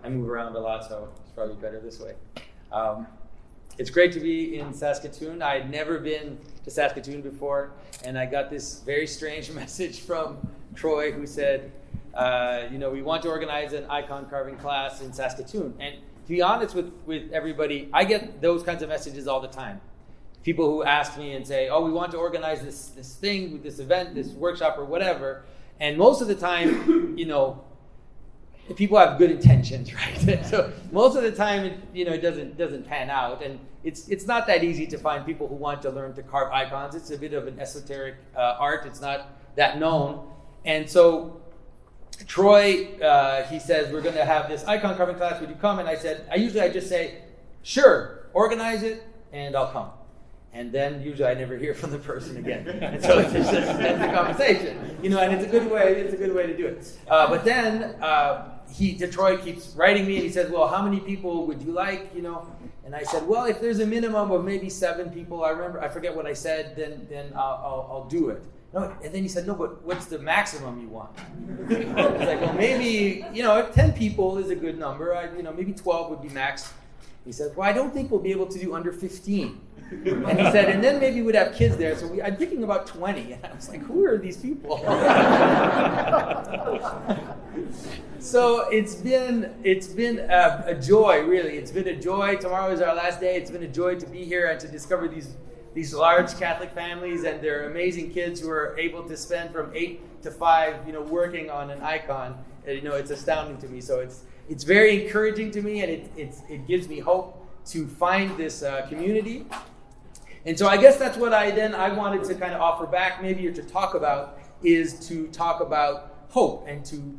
I move around a lot, so it's probably better this way. It's great to be in Saskatoon. I'd never been to Saskatoon before, and I got this very strange message from Troy, who said, we want to organize an icon carving class in Saskatoon. And to be honest with everybody, I get those kinds of messages all the time. People who ask me and say, we want to organize this thing, this event, this workshop or whatever. And most of the time, people have good intentions, right? So most of the time, it doesn't pan out. And it's not that easy to find people who want to learn to carve icons. It's a bit of an esoteric art. It's not that known. And so Troy, he says, we're going to have this icon carving class. Would you come? And I said, I just say, sure, organize it, and I'll come. And then usually I never hear from the person again. And so it's just ends the conversation. And it's a good way to do it. But then Troy keeps writing me and he says, well, how many people would you like? And I said, well, if there's a minimum of maybe 7 people, I forget what I said, then I'll do it. No, and then he said, no, but what's the maximum you want? I was like, well, maybe, 10 people is a good number. Maybe 12 would be max. He said, well, I don't think we'll be able to do under 15. And he said, and then maybe we'd have kids there. So I'm thinking about 20. And I was like, who are these people? So it's been a joy, really. It's been a joy. Tomorrow is our last day. It's been a joy to be here and to discover these large Catholic families and their amazing kids who are able to spend from 8 to 5, working on an icon. It's astounding to me. So it's very encouraging to me, and it gives me hope to find this community. And so I guess that's what I wanted to kind of offer back, maybe, or to talk about, is to talk about hope and to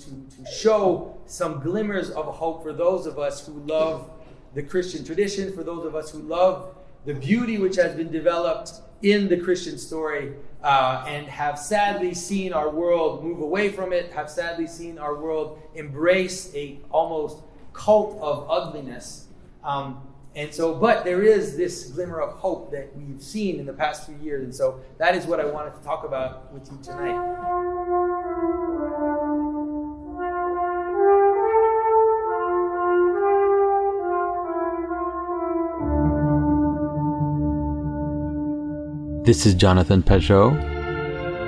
show some glimmers of hope for those of us who love the Christian tradition, for those of us who love the beauty which has been developed in the Christian story, and have sadly seen our world move away from it, have sadly seen our world embrace a almost cult of ugliness. But there is this glimmer of hope that we've seen in the past few years. And so that is what I wanted to talk about with you tonight. This is Jonathan Pajot.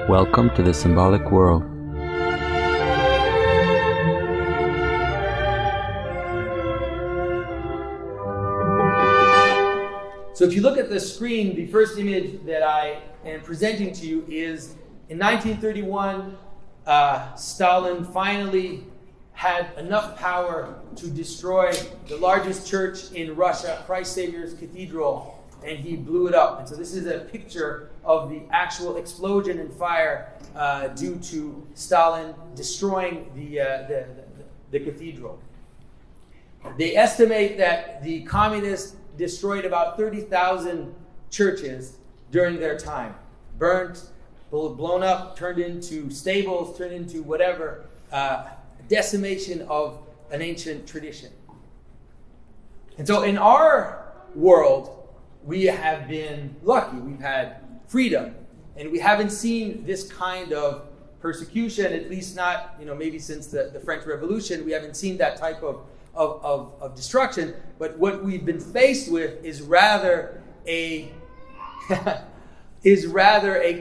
Welcome to the Symbolic World. So if you look at the screen, the first image that I am presenting to you is in 1931, Stalin finally had enough power to destroy the largest church in Russia, Christ Savior's Cathedral, and he blew it up. And so this is a picture of the actual explosion and fire due to Stalin destroying the cathedral. They estimate that the communists destroyed about 30,000 churches during their time. Burnt, blown up, turned into stables, turned into whatever. Decimation of an ancient tradition. And so in our world, we have been lucky. We've had freedom. And we haven't seen this kind of persecution, at least not, maybe since the French Revolution. We haven't seen that type of destruction. But what we've been faced with is rather a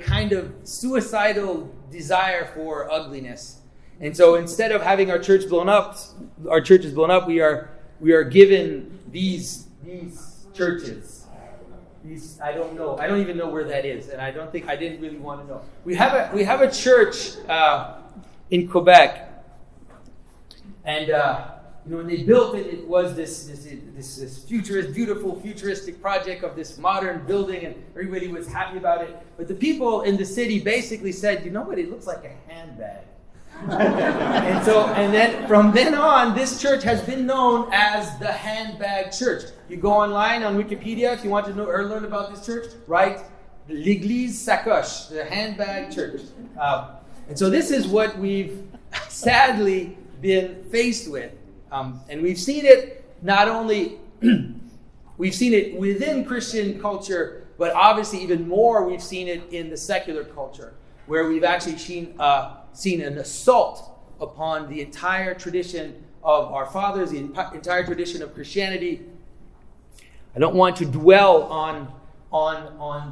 kind of suicidal desire for ugliness. And so instead of having our churches blown up, we are given these churches. I don't know. I don't even know where that is, and I didn't really want to know. We have a church in Quebec, and when they built it, it was this futuristic project of this modern building, and everybody was happy about it. But the people in the city basically said, "You know what? It looks like a handbag." and then from then on, this church has been known as the Handbag Church. You go online on Wikipedia if you want to know or learn about this church, write L'Église Sacoche, the Handbag Church. And so this is what we've sadly been faced with. And we've seen it not only, we've seen it within Christian culture, but obviously even more we've seen it in the secular culture, where we've actually seen an assault upon the entire tradition of our fathers, the entire tradition of Christianity. I don't want to dwell on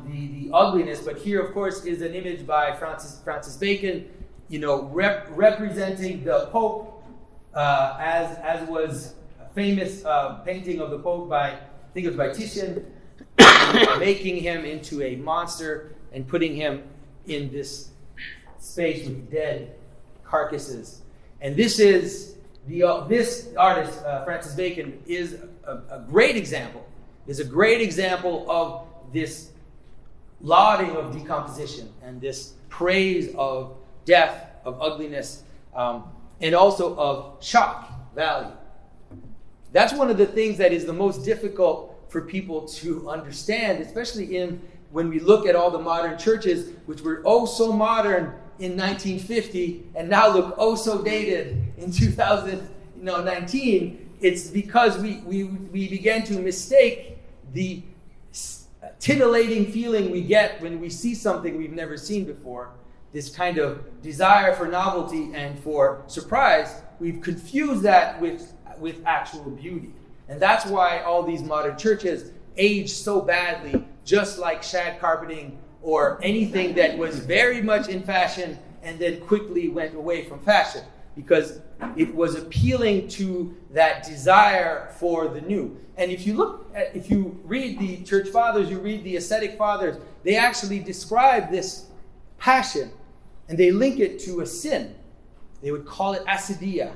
the ugliness, but here, of course, is an image by Francis Bacon, representing the Pope, as was a famous painting of the Pope by, I think it was by Titian, making him into a monster and putting him in this space with dead carcasses. And this artist, Francis Bacon, is a great example. Is a great example of this lauding of decomposition and this praise of death, of ugliness, and also of shock value. That's one of the things that is the most difficult for people to understand, especially when we look at all the modern churches, which were so modern in 1950 and now look so dated in 2019. It's because we began to mistake the titillating feeling we get when we see something we've never seen before, this kind of desire for novelty and for surprise. We've confused that with actual beauty. And that's why all these modern churches age so badly, just like shag carpeting or anything that was very much in fashion and then quickly went away from fashion, because it was appealing to that desire for the new. And if you read the church fathers, you read the ascetic fathers, they actually describe this passion and they link it to a sin. They would call it acedia.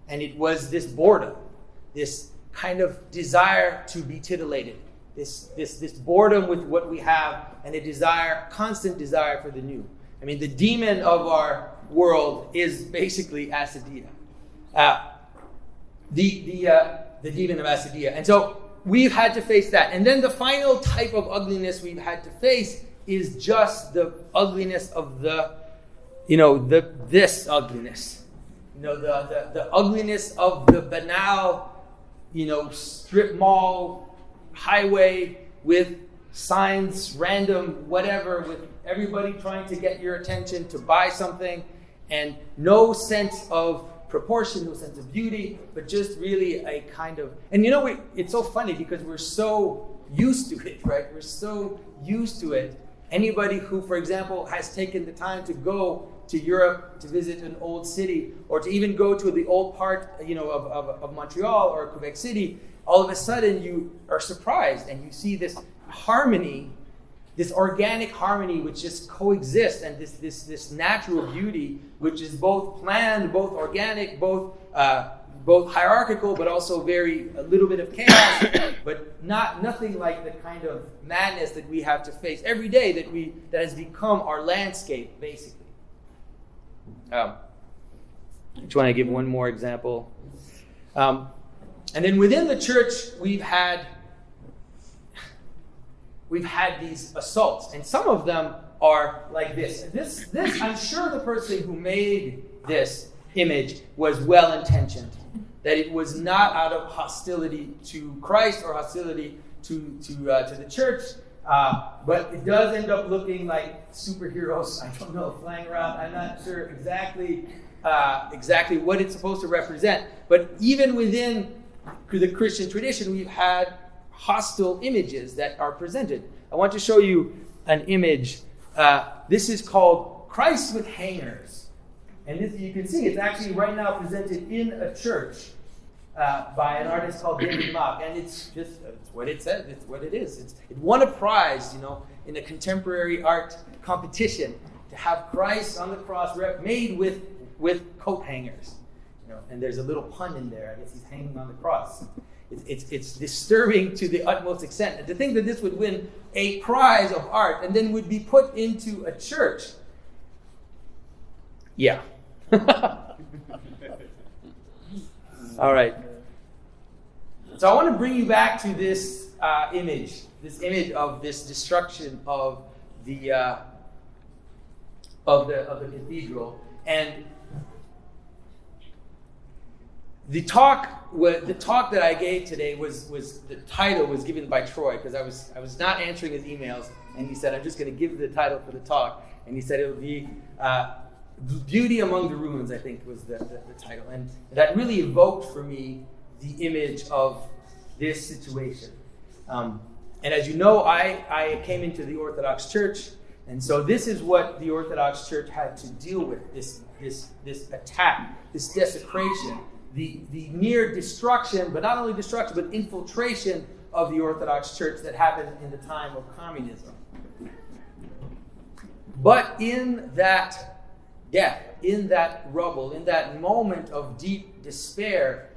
And it was this boredom, this kind of desire to be titillated, this boredom with what we have, and a constant desire for the new. I mean, the demon of our world is basically acedia. The demon of acedia. And so we've had to face that. And then the final type of ugliness we've had to face is just the ugliness of this ugliness. The ugliness of the banal, strip mall, highway with signs, random, whatever, with everybody trying to get your attention to buy something, and no sense of proportion, no sense of beauty, but just really a kind of, and it's so funny because we're so used to it, right? We're so used to it. Anybody who, for example, has taken the time to go to Europe to visit an old city, or to even go to the old part, of Montreal or Quebec City, all of a sudden you are surprised and you see this harmony, this organic harmony which just coexists, and this natural beauty which is both planned, both organic, both hierarchical, but also a little bit of chaos, but nothing like the kind of madness that we have to face every day that has become our landscape, basically. I just want to give one more example. And then within the church, we've had these assaults, and some of them are like this. This I'm sure the person who made this image was well-intentioned, that it was not out of hostility to Christ or hostility to the church, but it does end up looking like superheroes, I don't know, flying around. I'm not sure exactly what it's supposed to represent. But even within the Christian tradition, we've had hostile images that are presented. I want to show you an image. This is called Christ with Hangers. And this, you can see it's actually right now presented in a church by an artist called David Mock. And it's what it says. It's what it is. It won a prize, in a contemporary art competition to have Christ on the cross made with coat hangers. And there's a little pun in there. I guess he's hanging on the cross. It's disturbing to the utmost extent. And to think that this would win a prize of art and then would be put into a church. Yeah. All right. So I want to bring you back to this image of this destruction of the cathedral. And the talk that I gave today was the title was given by Troy, because I was not answering his emails, and he said, I'm just going to give the title for the talk, and he said it would be Beauty Among the Ruins, I think, was the title. And that really evoked for me the image of this situation. And as you know, I came into the Orthodox Church, and so this is what the Orthodox Church had to deal with, this attack, this desecration, the near destruction, but not only destruction, but infiltration of the Orthodox Church that happened in the time of communism. But in that death, in that rubble, in that moment of deep despair,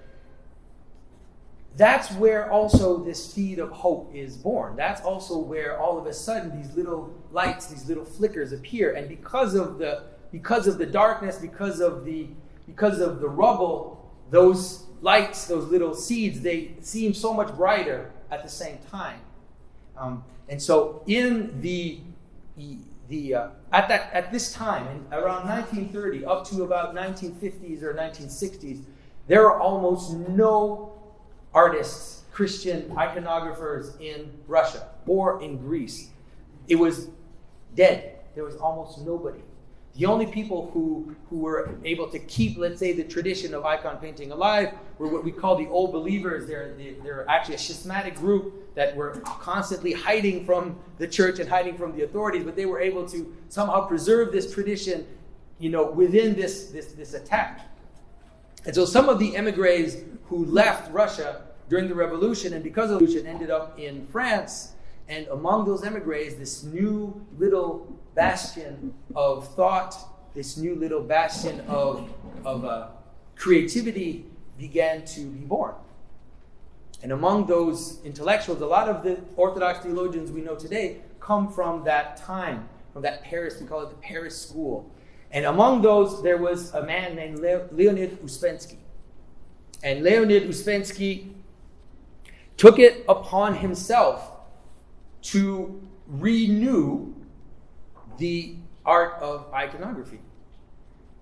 that's where also this seed of hope is born. That's also where all of a sudden these little lights, these little flickers appear. And because of the darkness, because of the rubble, those lights, those little seeds, they seem so much brighter at the same time. And so in at this time, around 1930 up to about 1950s or 1960s, there are almost no artists, Christian iconographers in Russia or in Greece. It was dead. There was almost nobody. The only people who were able to keep, let's say, the tradition of icon painting alive were what we call the old believers. They're actually a schismatic group that were constantly hiding from the church and hiding from the authorities, but they were able to somehow preserve this tradition, within this attack. And so some of the emigres who left Russia during the revolution, and because of the revolution, ended up in France. And among those emigres, this new little bastion of thought, this new little bastion of creativity began to be born. And among those intellectuals, a lot of the Orthodox theologians we know today come from that time, from that Paris, we call it the Paris school. And among those, there was a man named Leonid Ouspenky. And Leonid Ouspenky took it upon himself to renew the art of iconography.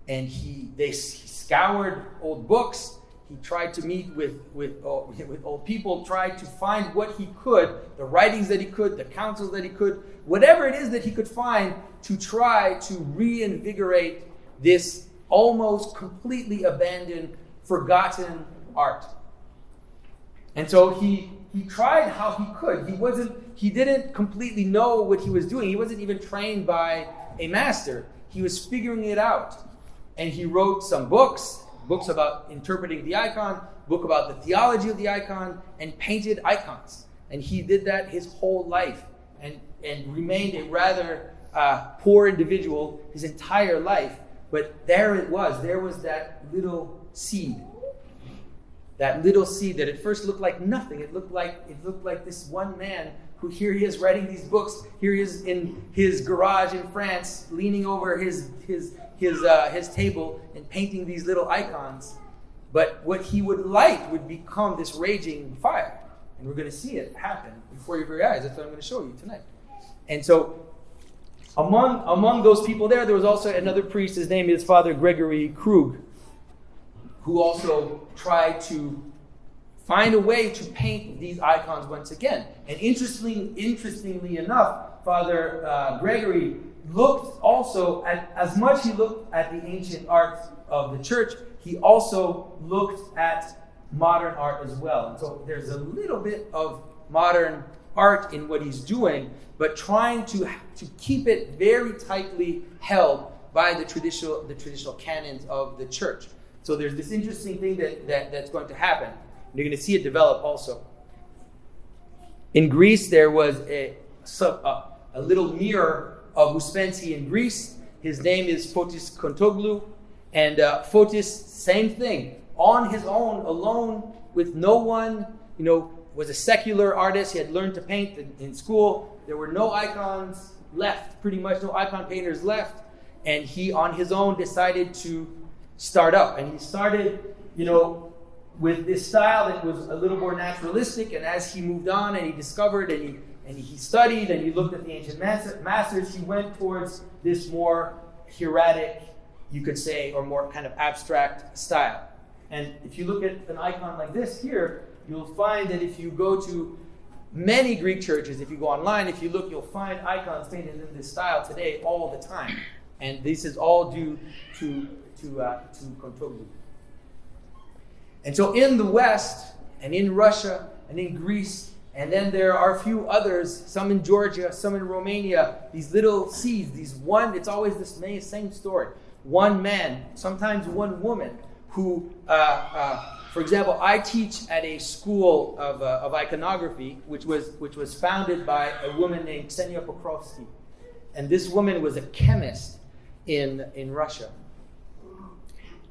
And he scoured old books. He tried to meet with old people, tried to find what he could, the writings that he could, the counsels that he could, whatever it is that he could find to try to reinvigorate this almost completely abandoned, forgotten art. And so he tried how he could. He didn't completely know what he was doing. He wasn't even trained by a master. He was figuring it out. And he wrote some books about interpreting the icon, book about the theology of the icon, and painted icons. And he did that his whole life and remained a rather poor individual his entire life. But there was that little seed. That little seed that at first looked like nothing. It looked like this one man who, here he is writing these books. Here he is in his garage in France, leaning over his table and painting these little icons. But what he would light would become this raging fire. And we're going to see it happen before your very eyes. That's what I'm going to show you tonight. And so among those people there was also another priest. His name is Father Gregory Krug, who also tried to find a way to paint these icons once again. And interestingly enough, Father Gregory looked also at, as much he looked at the ancient art of the church, he also looked at modern art as well. And so there's a little bit of modern art in what he's doing, but trying to keep it very tightly held by the traditional canons of the church. So there's this interesting thing that's going to happen. And you're going to see it develop also. In Greece, there was a little mirror of Ouspenky in Greece. His name is Fotis Kontoglou. And Fotis, same thing. On his own, alone, with no one, was a secular artist. He had learned to paint in school. There were no icons left, pretty much no icon painters left. And he, on his own, decided to start up. And he started, with this style that was a little more naturalistic. And as he moved on and he discovered and he studied and he looked at the ancient masters, he went towards this more hieratic, you could say, or more kind of abstract style. And if you look at an icon like this here, you'll find that if you go to many Greek churches, if you go online, if you look, you'll find icons painted in this style today all the time. And this is all due to Kontoglou. And so in the West, and in Russia, and in Greece, and then there are a few others, some in Georgia, some in Romania, these little seeds, it's always this same story. One man, sometimes one woman, who, for example, I teach at a school of iconography, which was founded by a woman named Ksenia Pokrovsky. And this woman was a chemist in Russia.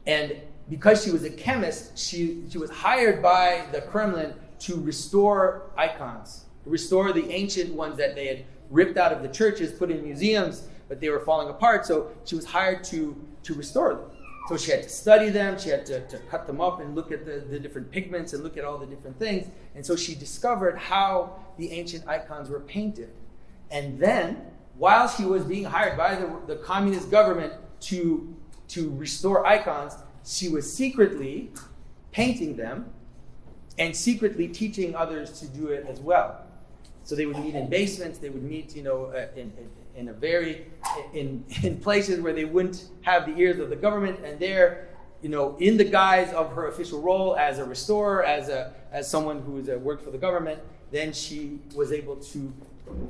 And because she was a chemist, she was hired by the Kremlin to restore icons, to restore the ancient ones that they had ripped out of the churches, put in museums, but they were falling apart. So she was hired to restore them. So she had to study them, she had to cut them up and look at the different pigments and look at all the different things. And so she discovered how the ancient icons were painted. And then, while she was being hired by the communist government to restore icons, she was secretly painting them and secretly teaching others to do it as well. So they would meet in basements, they would meet, in places where they wouldn't have the ears of the government, and there, in the guise of her official role as a restorer, as someone who worked for the government, then she was able to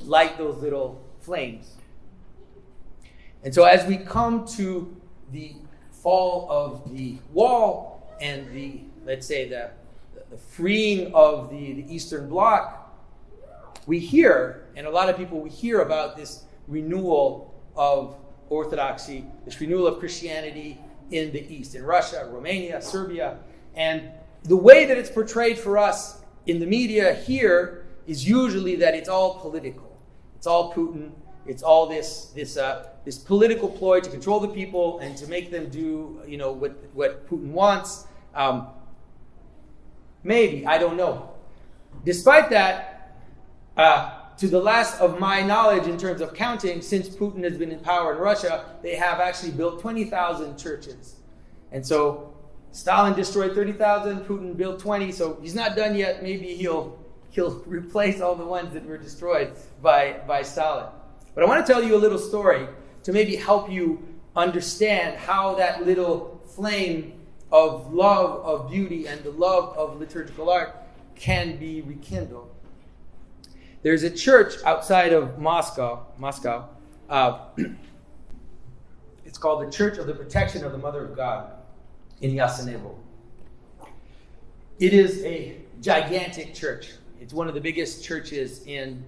light those little flames. And so as we come to the fall of the wall and the freeing of the Eastern Bloc, we hear about this renewal of orthodoxy, this renewal of Christianity in the East, in Russia, Romania, Serbia. And the way that it's portrayed for us in the media here is usually that it's all political. It's all Putin. It's all this political ploy to control the people and to make them do what Putin wants. Maybe, I don't know. Despite that, to the last of my knowledge in terms of counting, since Putin has been in power in Russia, they have actually built 20,000 churches. And so Stalin destroyed 30,000, Putin built 20, so he's not done yet. Maybe he'll replace all the ones that were destroyed by Stalin. But I want to tell you a little story to maybe help you understand how that little flame of love of beauty and the love of liturgical art can be rekindled. There's a church outside of Moscow. It's called the Church of the Protection of the Mother of God in Yasenevo. It is a gigantic church. It's one of the biggest churches in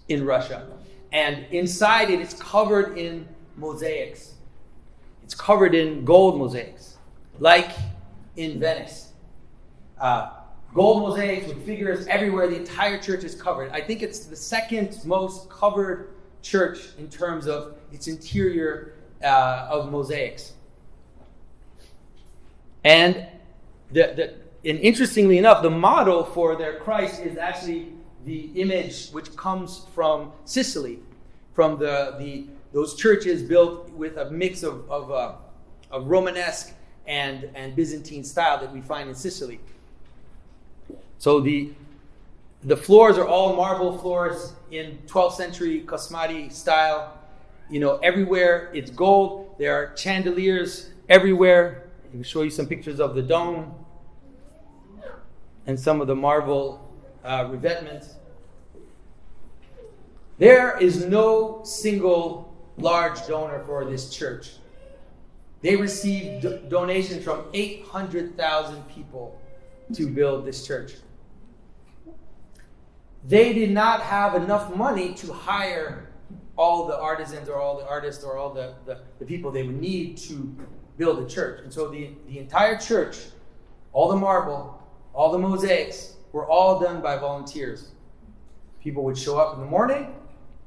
Russia. And inside it, it's covered in mosaics. It's covered in gold mosaics, like in Venice. Gold mosaics with figures everywhere. The entire church is covered. I think it's the second most covered church in terms of its interior of mosaics. And interestingly enough, the model for their Christ is actually the image which comes from Sicily, from those churches built with a mix of Romanesque and Byzantine style that we find in Sicily. So the floors are all marble floors in 12th century Kosmati style. Everywhere it's gold. There are chandeliers everywhere. I can show you some pictures of the dome and some of the marble revetments. There is no single large donor for this church. They received donations from 800,000 people to build this church. They did not have enough money to hire all the artisans or all the artists or all the people they would need to build a church. And so the entire church, all the marble, all the mosaics, were all done by volunteers. People would show up in the morning,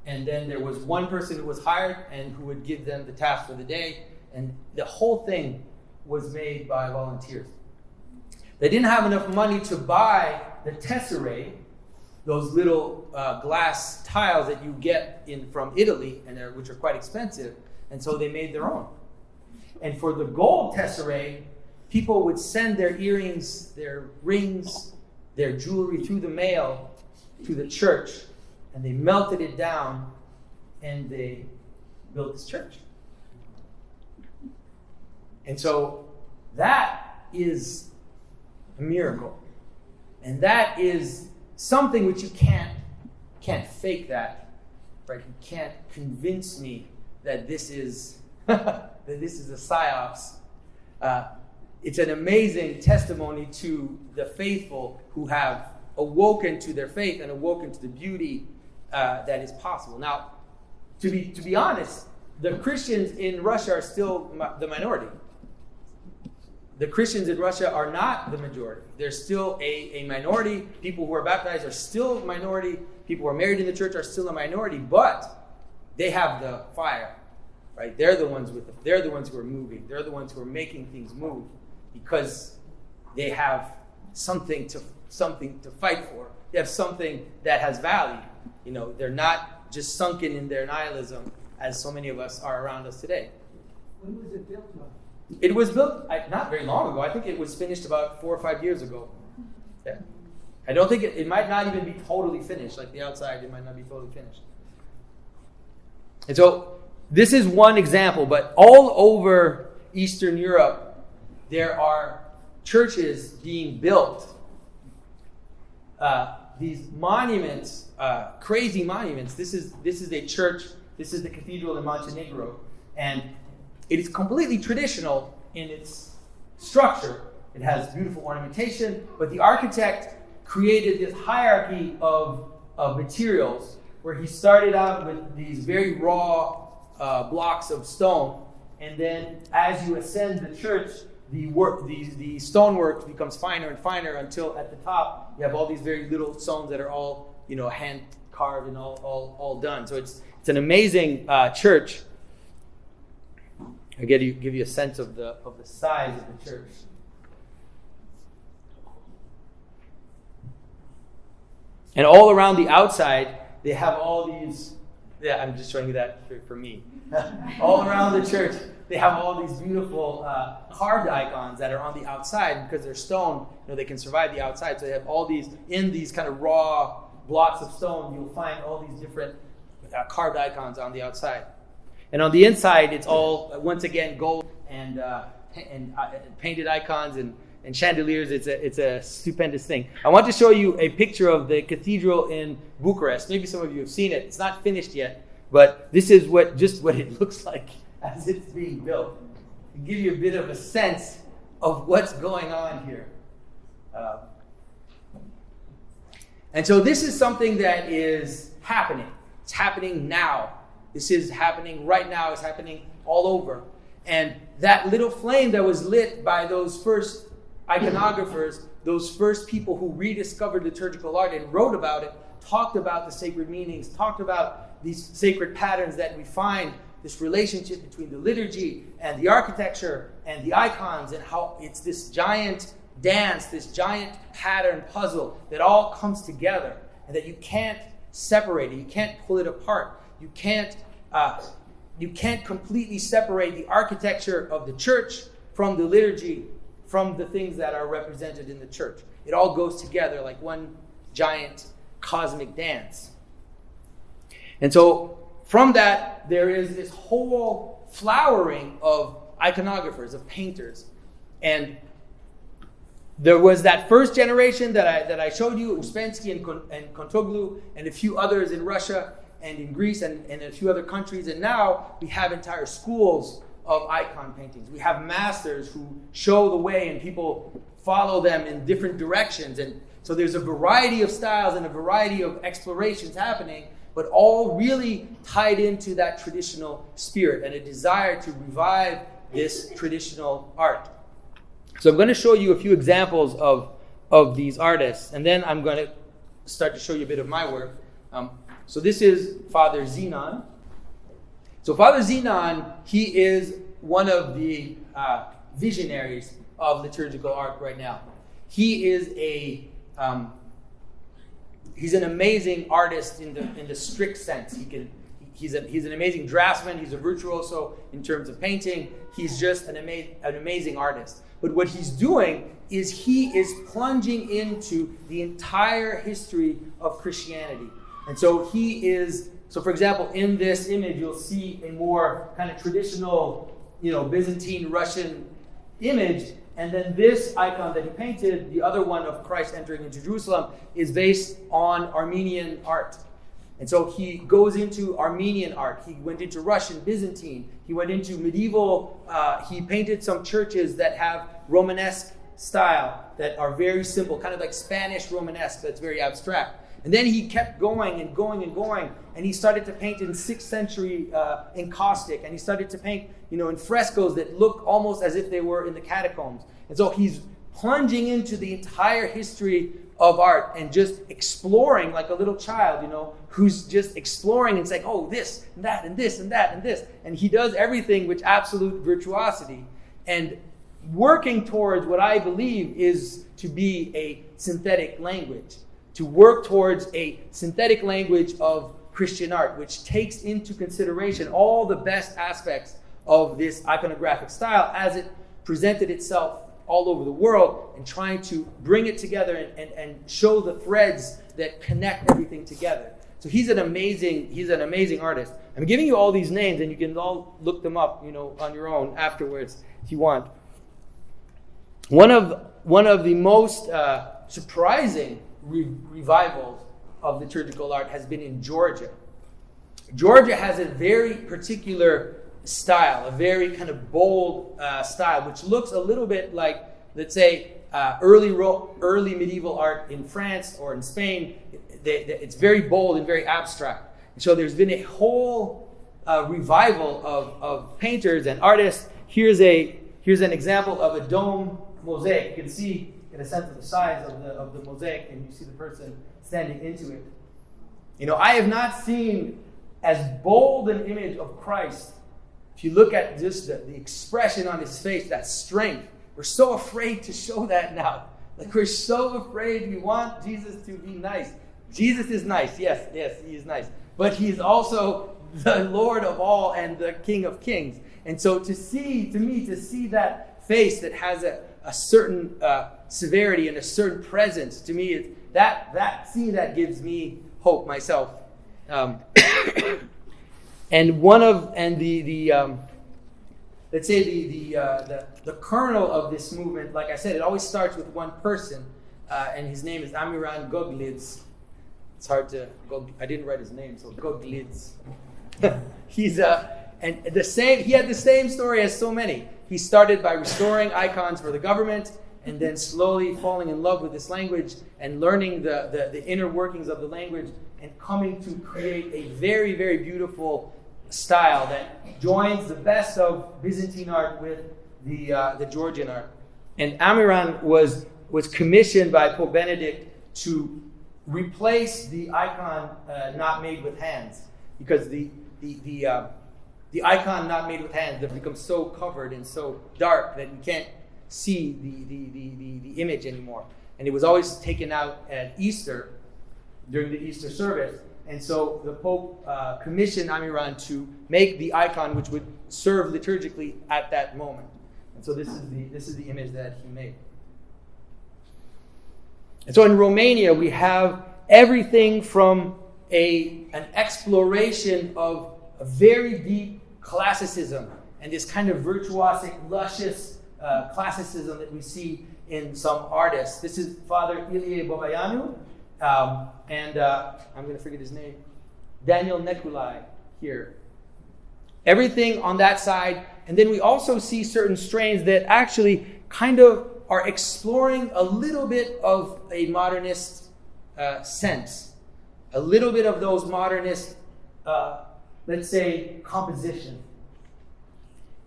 and then there was one person who was hired and who would give them the task for the day, and the whole thing was made by volunteers. They didn't have enough money to buy the tesserae, those little glass tiles that you get from Italy, which are quite expensive, and so they made their own. And for the gold tesserae, people would send their earrings, their rings, their jewelry through the mail to the church, and they melted it down, and they built this church. And so that is a miracle. And that is something which you can't fake that. Right? You can't convince me that this is that this is a psyops. It's an amazing testimony to the faithful who have awoken to their faith and awoken to the beauty that is possible. Now, to be honest, the Christians in Russia are still the minority. The Christians in Russia are not the majority. There's still a minority. People who are baptized are still a minority. People who are married in the church are still a minority, but they have the fire, right? They're the ones they're the ones who are moving. They're the ones who are making things move because they have something to fight for. They have something that has value. They're not just sunken in their nihilism as so many of us are around us today. When was it built? It was built not very long ago. I think it was finished about 4 or 5 years ago. Yeah. I don't think it might not even be totally finished. Like the outside, it might not be totally finished. And so this is one example, but all over Eastern Europe, there are churches being built. These monuments, crazy monuments. This is a church. This is the cathedral in Montenegro, and it is completely traditional in its structure. It has beautiful ornamentation, but the architect created this hierarchy of materials where he started out with these very raw blocks of stone, and then as you ascend the church, the stonework becomes finer and finer until at the top you have all these very little stones that are all hand carved and all done. So it's an amazing church. I give you a sense of the size of the church. And all around the outside, they have all these. Yeah, I'm just showing you that for me. All around the church, they have all these beautiful carved icons that are on the outside because they're stone. They can survive the outside. So they have all these in these kind of raw blocks of stone. You'll find all these different carved icons on the outside. And on the inside, it's all, once again, gold and painted icons and chandeliers. It's a stupendous thing. I want to show you a picture of the cathedral in Bucharest. Maybe some of you have seen it. It's not finished yet, but this is what it looks like as it's being built. To give you a bit of a sense of what's going on here. And so this is something that is happening. It's happening now. This is happening right now. It's happening all over. And that little flame that was lit by those first iconographers, those first people who rediscovered liturgical art and wrote about it, talked about the sacred meanings, talked about these sacred patterns that we find, this relationship between the liturgy and the architecture and the icons, and how it's this giant dance, this giant pattern puzzle that all comes together, and that you can't separate it. You can't pull it apart. You can't completely separate the architecture of the church from the liturgy, from the things that are represented in the church. It all goes together like one giant cosmic dance. And so from that, there is this whole flowering of iconographers, of painters. And there was that first generation that I showed you, Ouspenky and Kontoglou, and a few others in Russia and in Greece and a few other countries. And now we have entire schools of icon paintings. We have masters who show the way and people follow them in different directions. And so there's a variety of styles and a variety of explorations happening, but all really tied into that traditional spirit and a desire to revive this traditional art. So I'm going to show you a few examples of these artists, and then I'm going to start to show you a bit of my work. So this is Father Zenon. So Father Zenon, he is one of the visionaries of liturgical art right now. He is he's an amazing artist in the strict sense. He's an amazing draftsman. He's a virtuoso in terms of painting. He's just an amazing artist. But what he's doing is he is plunging into the entire history of Christianity. And so for example, in this image, you'll see a more kind of traditional, Byzantine Russian image. And then this icon that he painted, the other one of Christ entering into Jerusalem, is based on Armenian art. And so he goes into Armenian art. He went into Russian, Byzantine. He went into medieval. He painted some churches that have Romanesque style that are very simple, kind of like Spanish Romanesque, that's very abstract. And then he kept going and going and going, and he started to paint in 6th century encaustic, and he started to paint, in frescoes that look almost as if they were in the catacombs. And so he's plunging into the entire history of art and just exploring like a little child, who's just exploring and saying, oh, this and that and this and that and this. And he does everything with absolute virtuosity and working towards what I believe is to be a synthetic language, to work towards a synthetic language of Christian art, which takes into consideration all the best aspects of this iconographic style as it presented itself all over the world, and trying to bring it together and show the threads that connect everything together. So he's an amazing artist. I'm giving you all these names, and you can all look them up, on your own afterwards if you want. One of the most surprising revivals of liturgical art has been in Georgia. Georgia has a very particular style, a very kind of bold style, which looks a little bit like, let's say, early medieval art in France or in Spain. It's very bold and very abstract. And so there's been a whole revival of painters and artists. Here's an example of a dome mosaic. You can see, get a sense of the size of the mosaic, and you see the person standing into it. I have not seen as bold an image of Christ. If you look at just the expression on his face, that strength, we're so afraid to show that now. Like, we're so afraid. We want Jesus to be nice. Jesus is nice. Yes, he is nice. But he is also the Lord of all and the King of kings. And so to see that face that has a certain severity and a certain presence, to me, that gives me hope myself. Let's say the kernel of this movement, like I said, it always starts with one person, and his name is Amiran Goglidz. It's hard to I didn't write his name, so Goglidz. He had the same story as so many. He started by restoring icons for the government, and then slowly falling in love with this language and learning the inner workings of the language, and coming to create a very, very beautiful style that joins the best of Byzantine art with the Georgian art. And Amiran was commissioned by Pope Benedict to replace the icon not made with hands, because the icon not made with hands that becomes so covered and so dark that you can't see the image anymore. And it was always taken out at Easter, during the Easter service. And so the Pope commissioned Amiran to make the icon which would serve liturgically at that moment. And so this is the image that he made. And so in Romania we have everything from an exploration of a very deep classicism and this kind of virtuosic, luscious classicism that we see in some artists. This is Father Ilie Bobayanu, and I'm going to forget his name, Daniel Nekulai here. Everything on that side. And then we also see certain strains that actually kind of are exploring a little bit of a modernist sense. A little bit of those modernist, let's say, composition.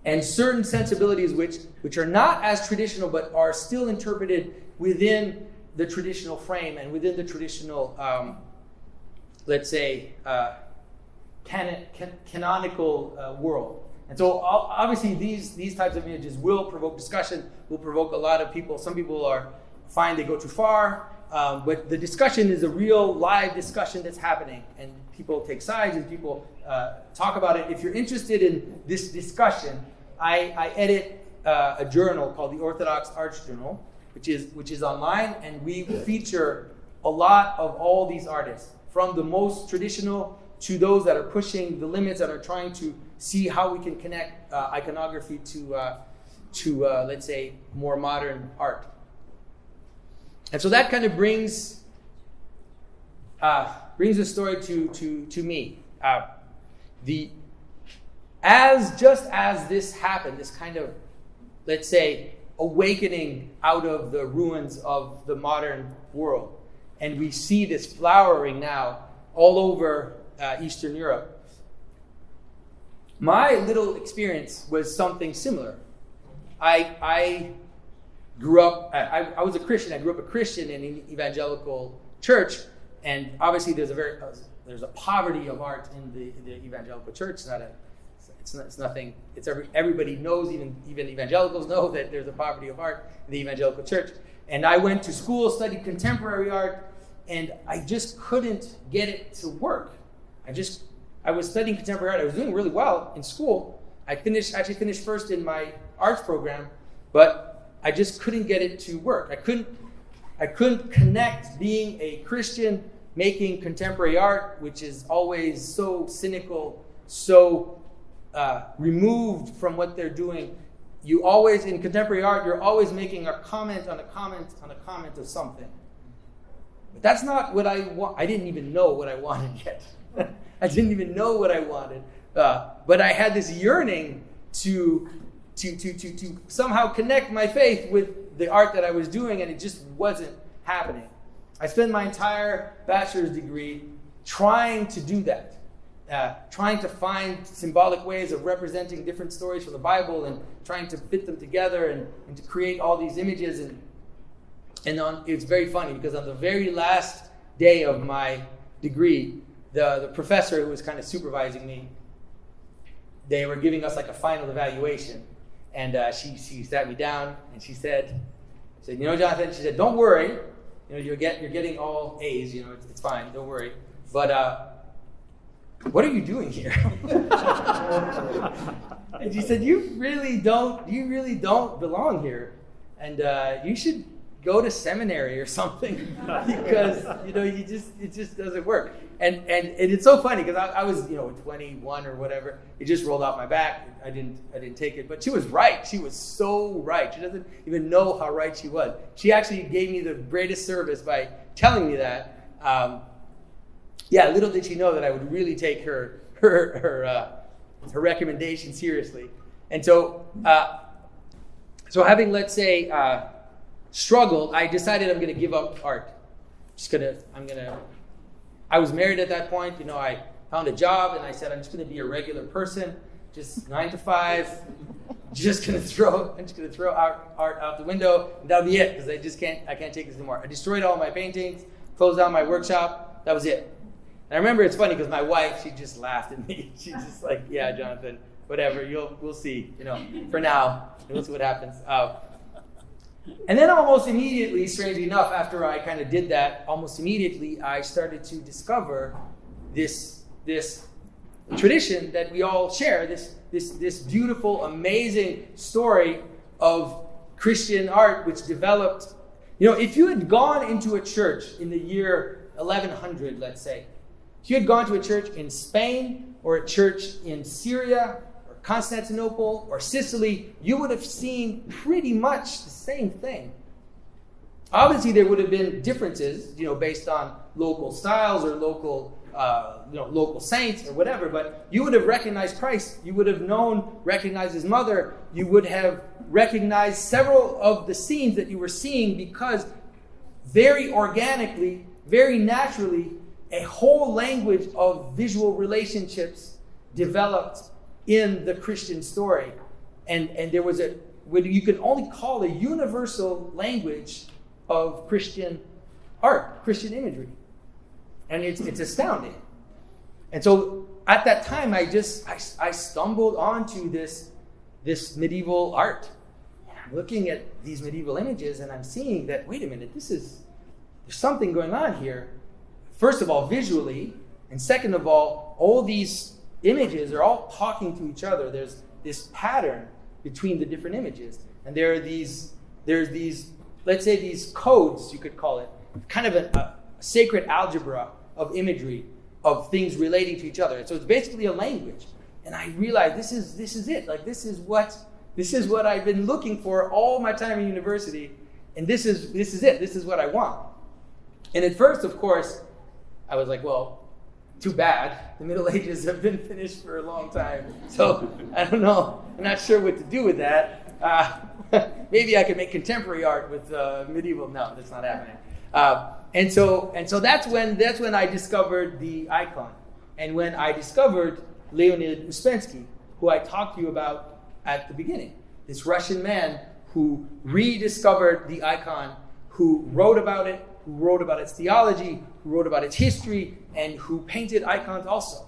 And certain sensibilities which are not as traditional but are still interpreted within the traditional frame and within the traditional, let's say, canonical world. And so obviously these types of images will provoke discussion, will provoke a lot of people. Some people are fine, they go too far, but the discussion is a real live discussion that's happening, and people take sides and people talk about it. If you're interested in this discussion, I edit a journal called the Orthodox Arts Journal, which is online, and we feature a lot of all these artists, from the most traditional to those that are pushing the limits and are trying to see how we can connect iconography let's say, more modern art. And so that kind of brings the story to me. Just as this happened, this kind of, let's say, awakening out of the ruins of the modern world, and we see this flowering now all over Eastern Europe. My little experience was something similar. I grew up, I was a Christian. I grew up a Christian in an evangelical church, and obviously there's a poverty of art in the evangelical church. Everybody knows, even evangelicals know that there's a poverty of art in the evangelical church. And I went to school, studied contemporary art, and I just couldn't get it to work. I was studying contemporary art. I was doing really well in school. I actually finished first in my arts program, but I just couldn't get it to work. I couldn't connect being a Christian making contemporary art, which is always so cynical, so removed from what they're doing. You always, in contemporary art, you're always making a comment on a comment on a comment of something. But that's not what I want. I didn't even know what I wanted yet. I didn't even know what I wanted. But I had this yearning to somehow connect my faith with the art that I was doing, and it just wasn't happening. I spent my entire bachelor's degree trying to do that, trying to find symbolic ways of representing different stories from the Bible and trying to fit them together and to create all these images. And it's very funny because on the very last day of my degree, the professor who was kind of supervising me, they were giving us like a final evaluation. And she sat me down and she said, Jonathan, she said, don't worry. You're getting all A's, it's fine, don't worry. But what are you doing here? And she said, you really don't belong here. And you should go to seminary or something because, it just doesn't work. And it's so funny because I was, 21 or whatever. It just rolled off my back. I didn't take it. But she was right. She was so right. She doesn't even know how right she was. She actually gave me the greatest service by telling me that. Little did she know that I would really take her recommendation seriously. And so having, let's say, struggled, I decided I'm going to give up art. I was married at that point. I found a job and I said, I'm just going to be a regular person, just 9 to 5. I'm just going to throw art out the window, and that'll be it because I can't take this anymore. I destroyed all my paintings, closed down my workshop. That was it. And I remember it's funny because my wife, she just laughed at me. She's just like, yeah, Jonathan, whatever, we'll see, for now, we'll see what happens. And then almost immediately, strangely enough, after I kind of did that, almost immediately I started to discover this tradition that we all share, this beautiful, amazing story of Christian art which developed. If you had gone into a church in the year 1100, let's say, if you had gone to a church in Spain or a church in Syria, Constantinople or Sicily, you would have seen pretty much the same thing. Obviously, there would have been differences, based on local styles or local saints or whatever. But you would have recognized Christ. You would have recognized his mother. You would have recognized several of the scenes that you were seeing because very organically, very naturally, a whole language of visual relationships developed in the Christian story. And there was what you could only call a universal language of Christian art, Christian imagery. And it's astounding. And so at that time, I stumbled onto this medieval art. And I'm looking at these medieval images and I'm seeing that, wait a minute, there's something going on here. First of all, visually, and second of all these images are all talking to each other. There's this pattern between the different images. And there's these, let's say these codes, you could call it, kind of a sacred algebra of imagery, of things relating to each other. And so it's basically a language. And I realized this is it. Like this is what This is what I've been looking for all my time in university, and this is it. This is what I want. And at first, of course, I was like, well, too bad. The Middle Ages have been finished for a long time. So I don't know. I'm not sure what to do with that. Maybe I could make contemporary art with medieval. No, that's not happening. And so that's when I discovered the icon, and when I discovered Leonid Ouspenky, who I talked to you about at the beginning. This Russian man who rediscovered the icon, who wrote about it, who wrote about its theology, who wrote about its history, and who painted icons also.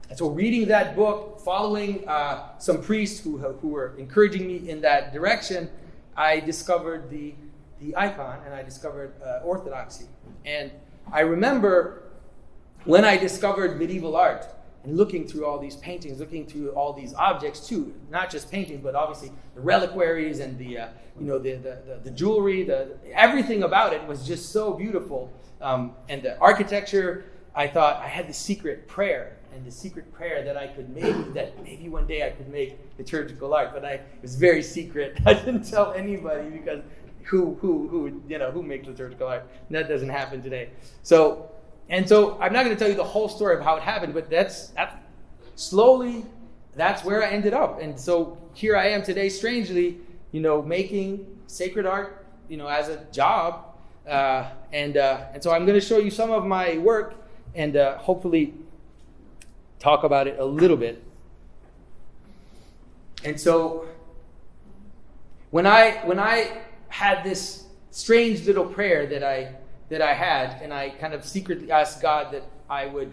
And so reading that book, following some priests who were encouraging me in that direction, I discovered the icon, and I discovered orthodoxy. And I remember when I discovered medieval art, and looking through all these paintings, looking through all these objects too, not just paintings, but obviously the reliquaries and the jewelry, everything about it was just so beautiful. And the architecture, I thought I had the secret prayer, and the secret prayer that I could make, that maybe one day I could make liturgical art, but it was very secret. I didn't tell anybody, because who makes liturgical art? And that doesn't happen today. So I'm not going to tell you the whole story of how it happened, but that's where I ended up. And so here I am today, strangely, making sacred art, as a job. And so I'm going to show you some of my work and hopefully talk about it a little bit. And so when I had this strange little prayer that I had, and I kind of secretly asked God that I would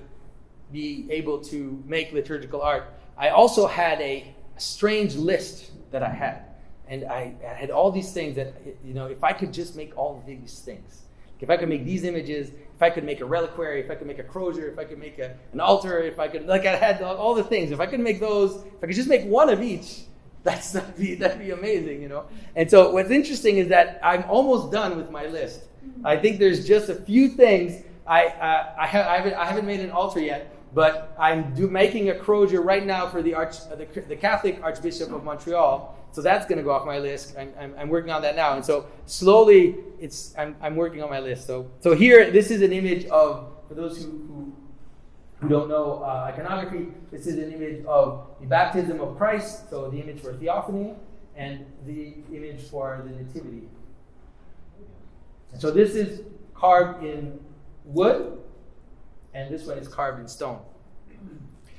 be able to make liturgical art, I also had a strange list that I had. And I had all these things that, if I could just make all of these things, if I could make these images, if I could make a reliquary, if I could make a crozier, if I could make an altar, if I could, I had all the things. If I could make those, if I could just make one of each, that'd be amazing, And so what's interesting is that I'm almost done with my list. I think there's just a few things. I haven't made an altar yet, but I'm making a crozier right now for the Catholic Archbishop of Montreal. So that's going to go off my list. I'm working on that now, and so slowly I'm working on my list. So here, this is an image of, for those who don't know iconography, this is an image of the baptism of Christ. So the image for theophany and the image for the nativity. And so this is carved in wood, and this one is carved in stone.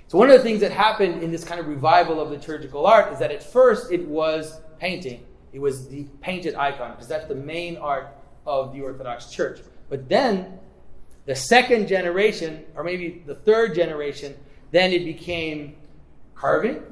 So one of the things that happened in this kind of revival of liturgical art is that at first it was painting. It was the painted icon, because that's the main art of the Orthodox Church. But then the second generation, or maybe the third generation, then it became carving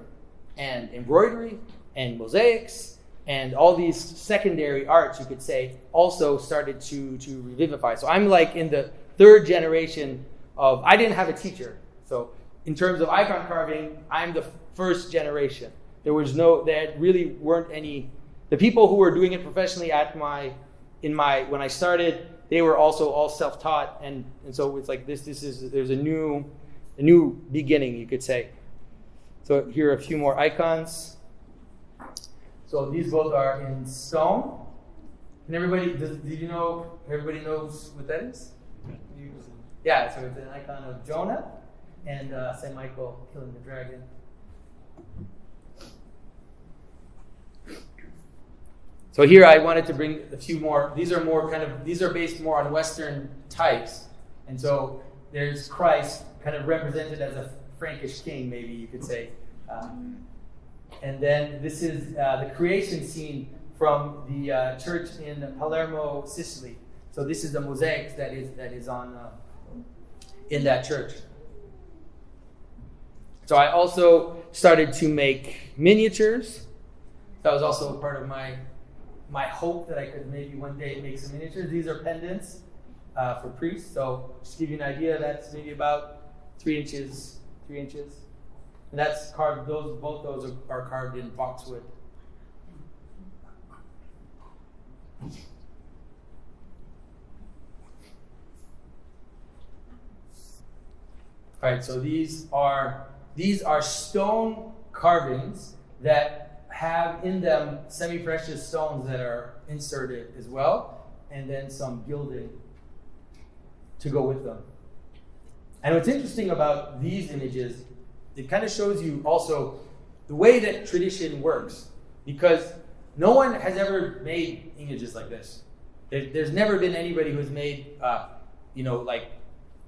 and embroidery and mosaics, and all these secondary arts, you could say, also started to revivify. So I'm like in the third generation of, I didn't have a teacher. So in terms of icon carving, I'm the first generation. There really weren't any, the people who were doing it professionally when I started, they were also all self-taught, and so it's like there's a new beginning, you could say. So here are a few more icons. So these both are in stone. And everybody knows what that is? Yeah, so it's an icon of Jonah and St. Michael killing the dragon. So here I wanted to bring a few more. These are based more on Western types. And so there's Christ kind of represented as a Frankish king, maybe you could say. And then this is the creation scene from the church in Palermo, Sicily. So this is the mosaics that is on in that church. So I also started to make miniatures. That was also part of my hope that I could maybe one day make some miniatures. These are pendants for priests. So just to give you an idea, that's maybe about 3 inches. And that's carved. Both those are carved in boxwood. All right. So these are stone carvings that have in them semi-precious stones that are inserted as well, and then some gilding to go with them. And what's interesting about these images, it kind of shows you also the way that tradition works, because no one has ever made images like this. There's never been anybody who's made, like,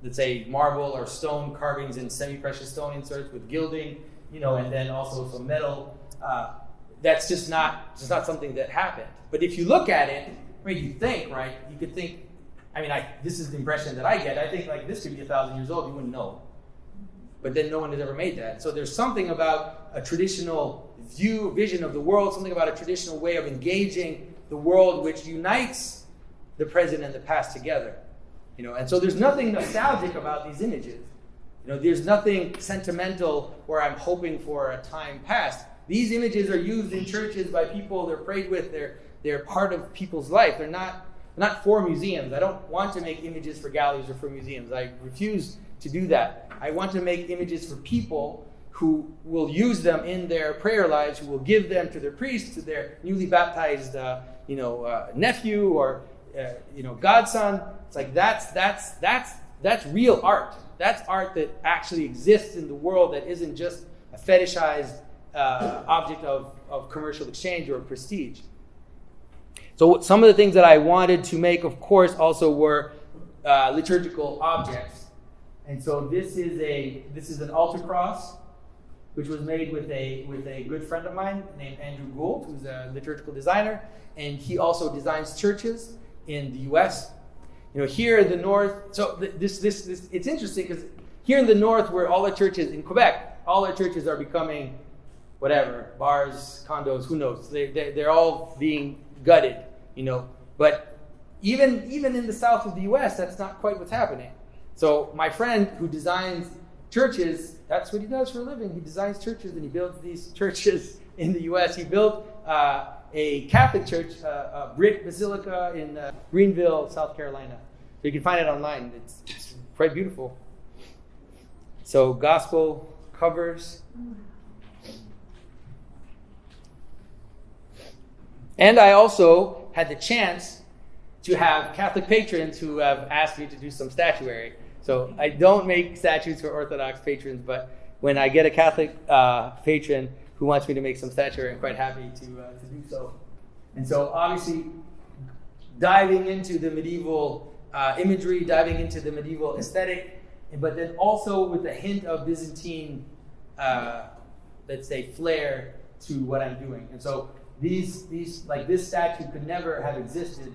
let's say, marble or stone carvings in semi-precious stone inserts with gilding, and then also some metal. That's just not something that happened. But if you look at it, you think, right? You could think. This is the impression that I get. I think like this could be 1,000 years old. You wouldn't know. But then no one has ever made that. So there's something about a traditional vision of the world, something about a traditional way of engaging the world which unites the present and the past together. And so there's nothing nostalgic about these images. There's nothing sentimental where I'm hoping for a time past. These images are used in churches by people. They're prayed with. They're part of people's life. They're not for museums. I don't want to make images for galleries or for museums. I refuse to do that. I want to make images for people who will use them in their prayer lives, who will give them to their priest, to their newly baptized, nephew or godson. It's like that's real art. That's art that actually exists in the world, that isn't just a fetishized object of commercial exchange or prestige. So some of the things that I wanted to make, of course, also were liturgical objects. And so this is an altar cross, which was made with a good friend of mine named Andrew Gould, who's a liturgical designer, and he also designs churches in the U.S. Here in the north. So this it's interesting because here in the north, where all the churches in Quebec, all our churches are becoming whatever, bars, condos, who knows? They're all being gutted. But even in the south of the U.S., that's not quite what's happening. So my friend who designs churches, that's what he does for a living. He designs churches and he builds these churches in the U.S. He built a Catholic church, a Brick Basilica in Greenville, South Carolina. So you can find it online. It's quite beautiful. So gospel covers. And I also had the chance to have Catholic patrons who have asked me to do some statuary. So I don't make statues for Orthodox patrons, but when I get a Catholic patron who wants me to make some statuary, I'm quite happy to do so. And so obviously diving into the medieval imagery, diving into the medieval aesthetic, but then also with a hint of Byzantine, let's say, flair to what I'm doing. And so these like this statue could never have existed.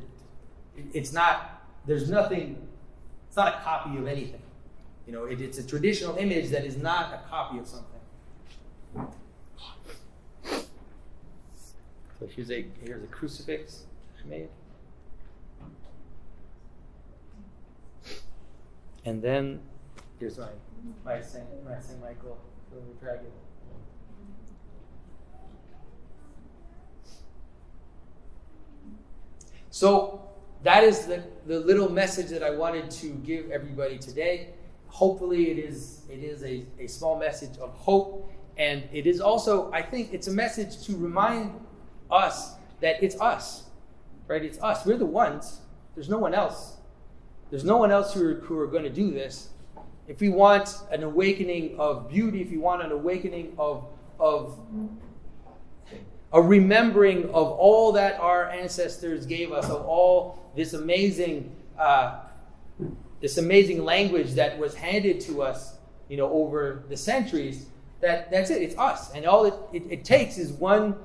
It's not a copy of anything. It's a traditional image that is not a copy of something. So here's a crucifix I made. And then here's my Saint Michael, the dragon. So that is the little message that I wanted to give everybody today. Hopefully it is a small message of hope, and it is also, I think it's a message to remind us that it's us, right? It's us. We're the ones. There's no one else. There's no one else who are going to do this. If we want an awakening of beauty, if we want an awakening of a remembering of all that our ancestors gave us, of all this amazing language that was handed to us, over the centuries, that's it. It's us. And all it takes is one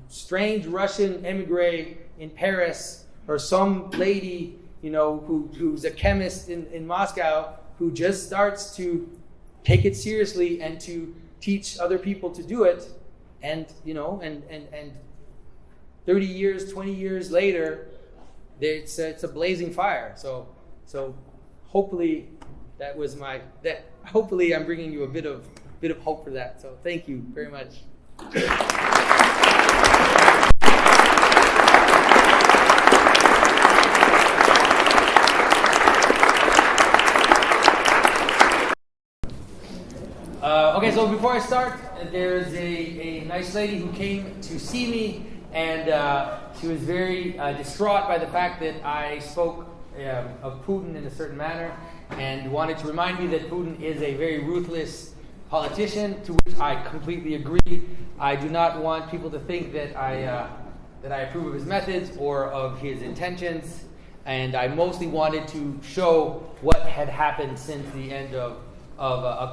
strange Russian emigre in Paris, or some lady, who's a chemist in Moscow, who just starts to take it seriously and to teach other people to do it. And 30 years, 20 years later, it's a blazing fire. So hopefully hopefully I'm bringing you a bit of hope for that. So thank you very much. Okay, so before I start, there's a nice lady who came to see me, and she was very distraught by the fact that I spoke of Putin in a certain manner, and wanted to remind me that Putin is a very ruthless politician, to which I completely agree. I do not want people to think that I approve of his methods or of his intentions, and I mostly wanted to show what had happened since the end of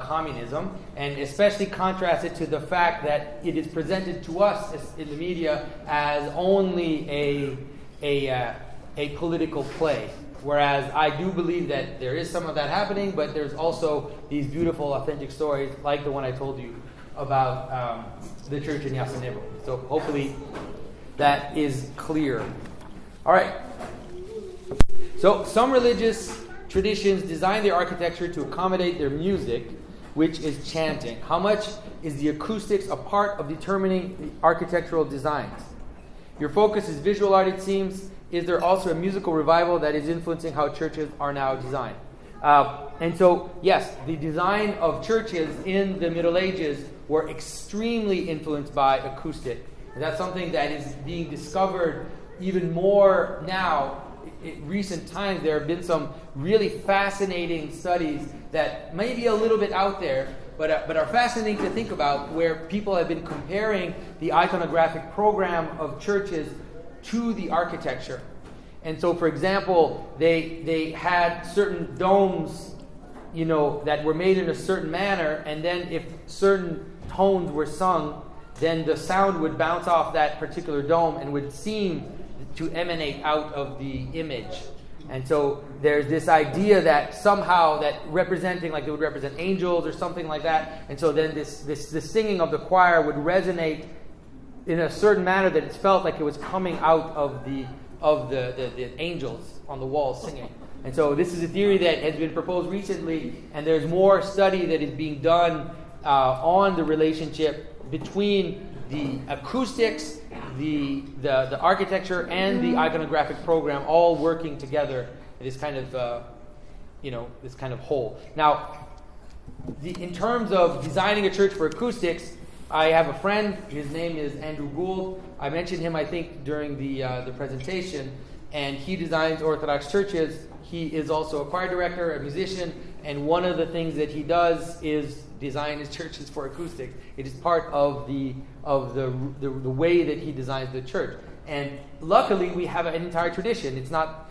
communism, and especially contrast it to the fact that it is presented to us in the media as only a political play. Whereas I do believe that there is some of that happening, but there's also these beautiful, authentic stories like the one I told you about the church in Yasenevo. So hopefully that is clear. All right. So some religious traditions design their architecture to accommodate their music, which is chanting. How much is the acoustics a part of determining the architectural designs? Your focus is visual art, it seems. Is there also a musical revival that is influencing how churches are now designed? And so, yes, the design of churches in the Middle Ages were extremely influenced by acoustic. And that's something that is being discovered even more now. In recent times, there have been some really fascinating studies that may be a little bit out there, but are fascinating to think about, where people have been comparing the iconographic program of churches to the architecture. And so, for example, they had certain domes, that were made in a certain manner, and then if certain tones were sung, then the sound would bounce off that particular dome and would seem to emanate out of the image. And so there's this idea that somehow that representing, like they would represent angels or something like that, and so then this singing of the choir would resonate in a certain manner that it felt like it was coming out of the angels on the walls singing. And so this is a theory that has been proposed recently, and there's more study that is being done on the relationship between the acoustics, the architecture, and the iconographic program, all working together in this kind of this kind of whole. Now, in terms of designing a church for acoustics, I have a friend. His name is Andrew Gould. I mentioned him, I think, during the presentation, and he designs Orthodox churches. He is also a choir director, a musician, and one of the things that he does is design his churches for acoustics. It is part of the way that he designs the church. And luckily, we have an entire tradition. It's not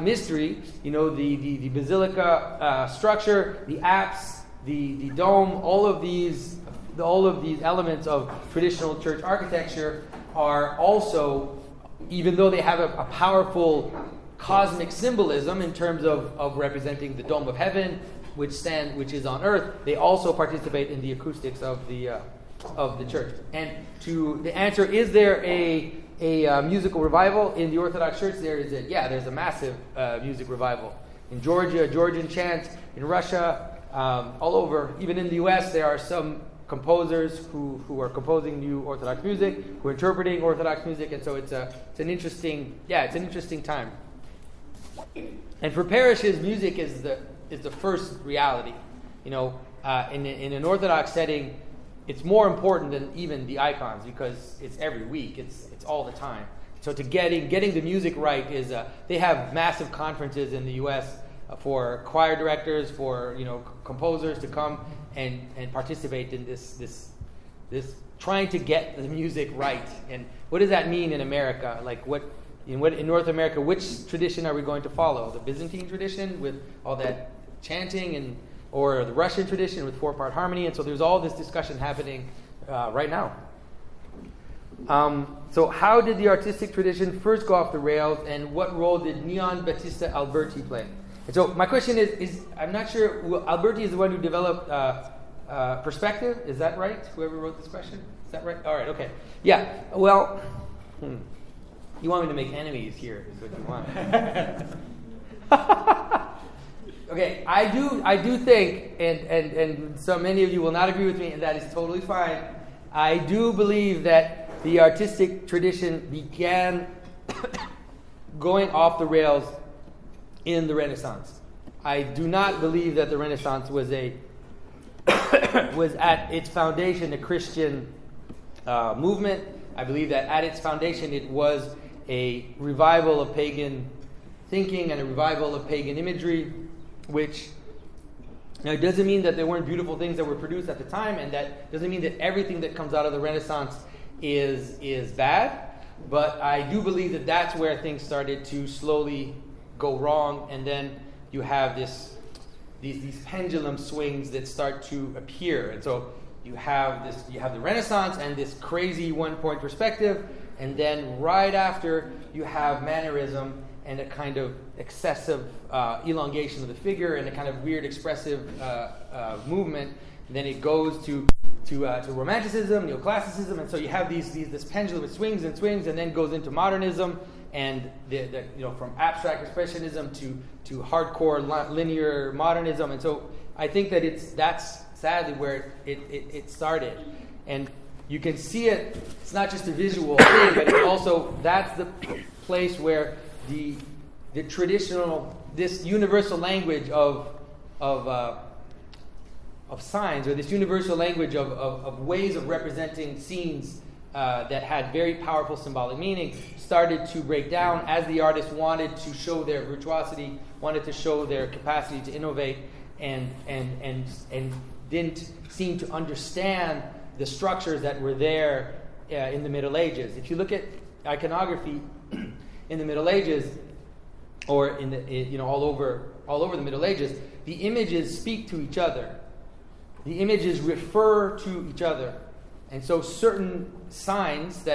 mystery. The basilica structure, the apse, the dome, all of these elements of traditional church architecture are also, even though they have a powerful cosmic symbolism in terms of representing the dome of heaven, which is on earth, they also participate in the acoustics of the church. And to the answer, is there a musical revival in the Orthodox Church? There's a massive music revival in Georgia, Georgian chant, in Russia, all over. Even in the U.S., there are some composers who are composing new Orthodox music, who are interpreting Orthodox music, and so it's an interesting time. And for parishes, music is the first reality. In an Orthodox setting, it's more important than even the icons, because it's every week, it's all the time. So to getting the music right is they have massive conferences in the U.S. For choir directors, for composers to come and participate in this trying to get the music right. And what does that mean in America? Like in North America, which tradition are we going to follow? The Byzantine tradition with all that chanting, or the Russian tradition with 4-part harmony? And so there's all this discussion happening right now. So how did the artistic tradition first go off the rails, and what role did Gian Battista Alberti play? And so my question is I'm not sure. Alberti is the one who developed perspective. Is that right? Whoever wrote this question? Is that right? All right. Okay. Yeah. Well, you want me to make enemies here? Is what you want? Okay. I do think, and so many of you will not agree with me, and that is totally fine. I do believe that the artistic tradition began going off the rails in the Renaissance. I do not believe that the Renaissance was a was at its foundation a Christian movement. I believe that at its foundation it was a revival of pagan thinking and a revival of pagan imagery, which now it doesn't mean that there weren't beautiful things that were produced at the time, and that doesn't mean that everything that comes out of the Renaissance is bad, but I do believe that that's where things started to slowly go wrong, and then you have these pendulum swings that start to appear. And so you have the Renaissance and this crazy one-point perspective, and then right after you have Mannerism and a kind of excessive elongation of the figure and a kind of weird expressive movement. And then it goes to Romanticism, Neoclassicism, and so you have this pendulum. It swings and swings, and then goes into Modernism, and from abstract expressionism to hardcore linear modernism. And so I think that that's sadly where it started. And you can see it. It's not just a visual thing, but it's also that's the place where the traditional, this universal language of signs, or this universal language of ways of representing scenes that had very powerful symbolic meaning, started to break down as the artists wanted to show their virtuosity, wanted to show their capacity to innovate, and didn't seem to understand the structures that were there in the Middle Ages. If you look at iconography in the Middle Ages, or all over the Middle Ages, the images speak to each other. The images refer to each other. And so certain signs,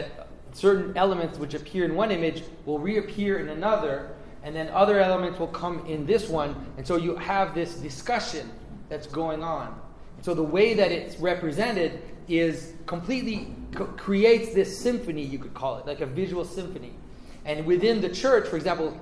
certain elements which appear in one image will reappear in another, and then other elements will come in this one. And so you have this discussion that's going on. And so the way that it's represented is completely creates this symphony, you could call it, like a visual symphony. And within the church, for example,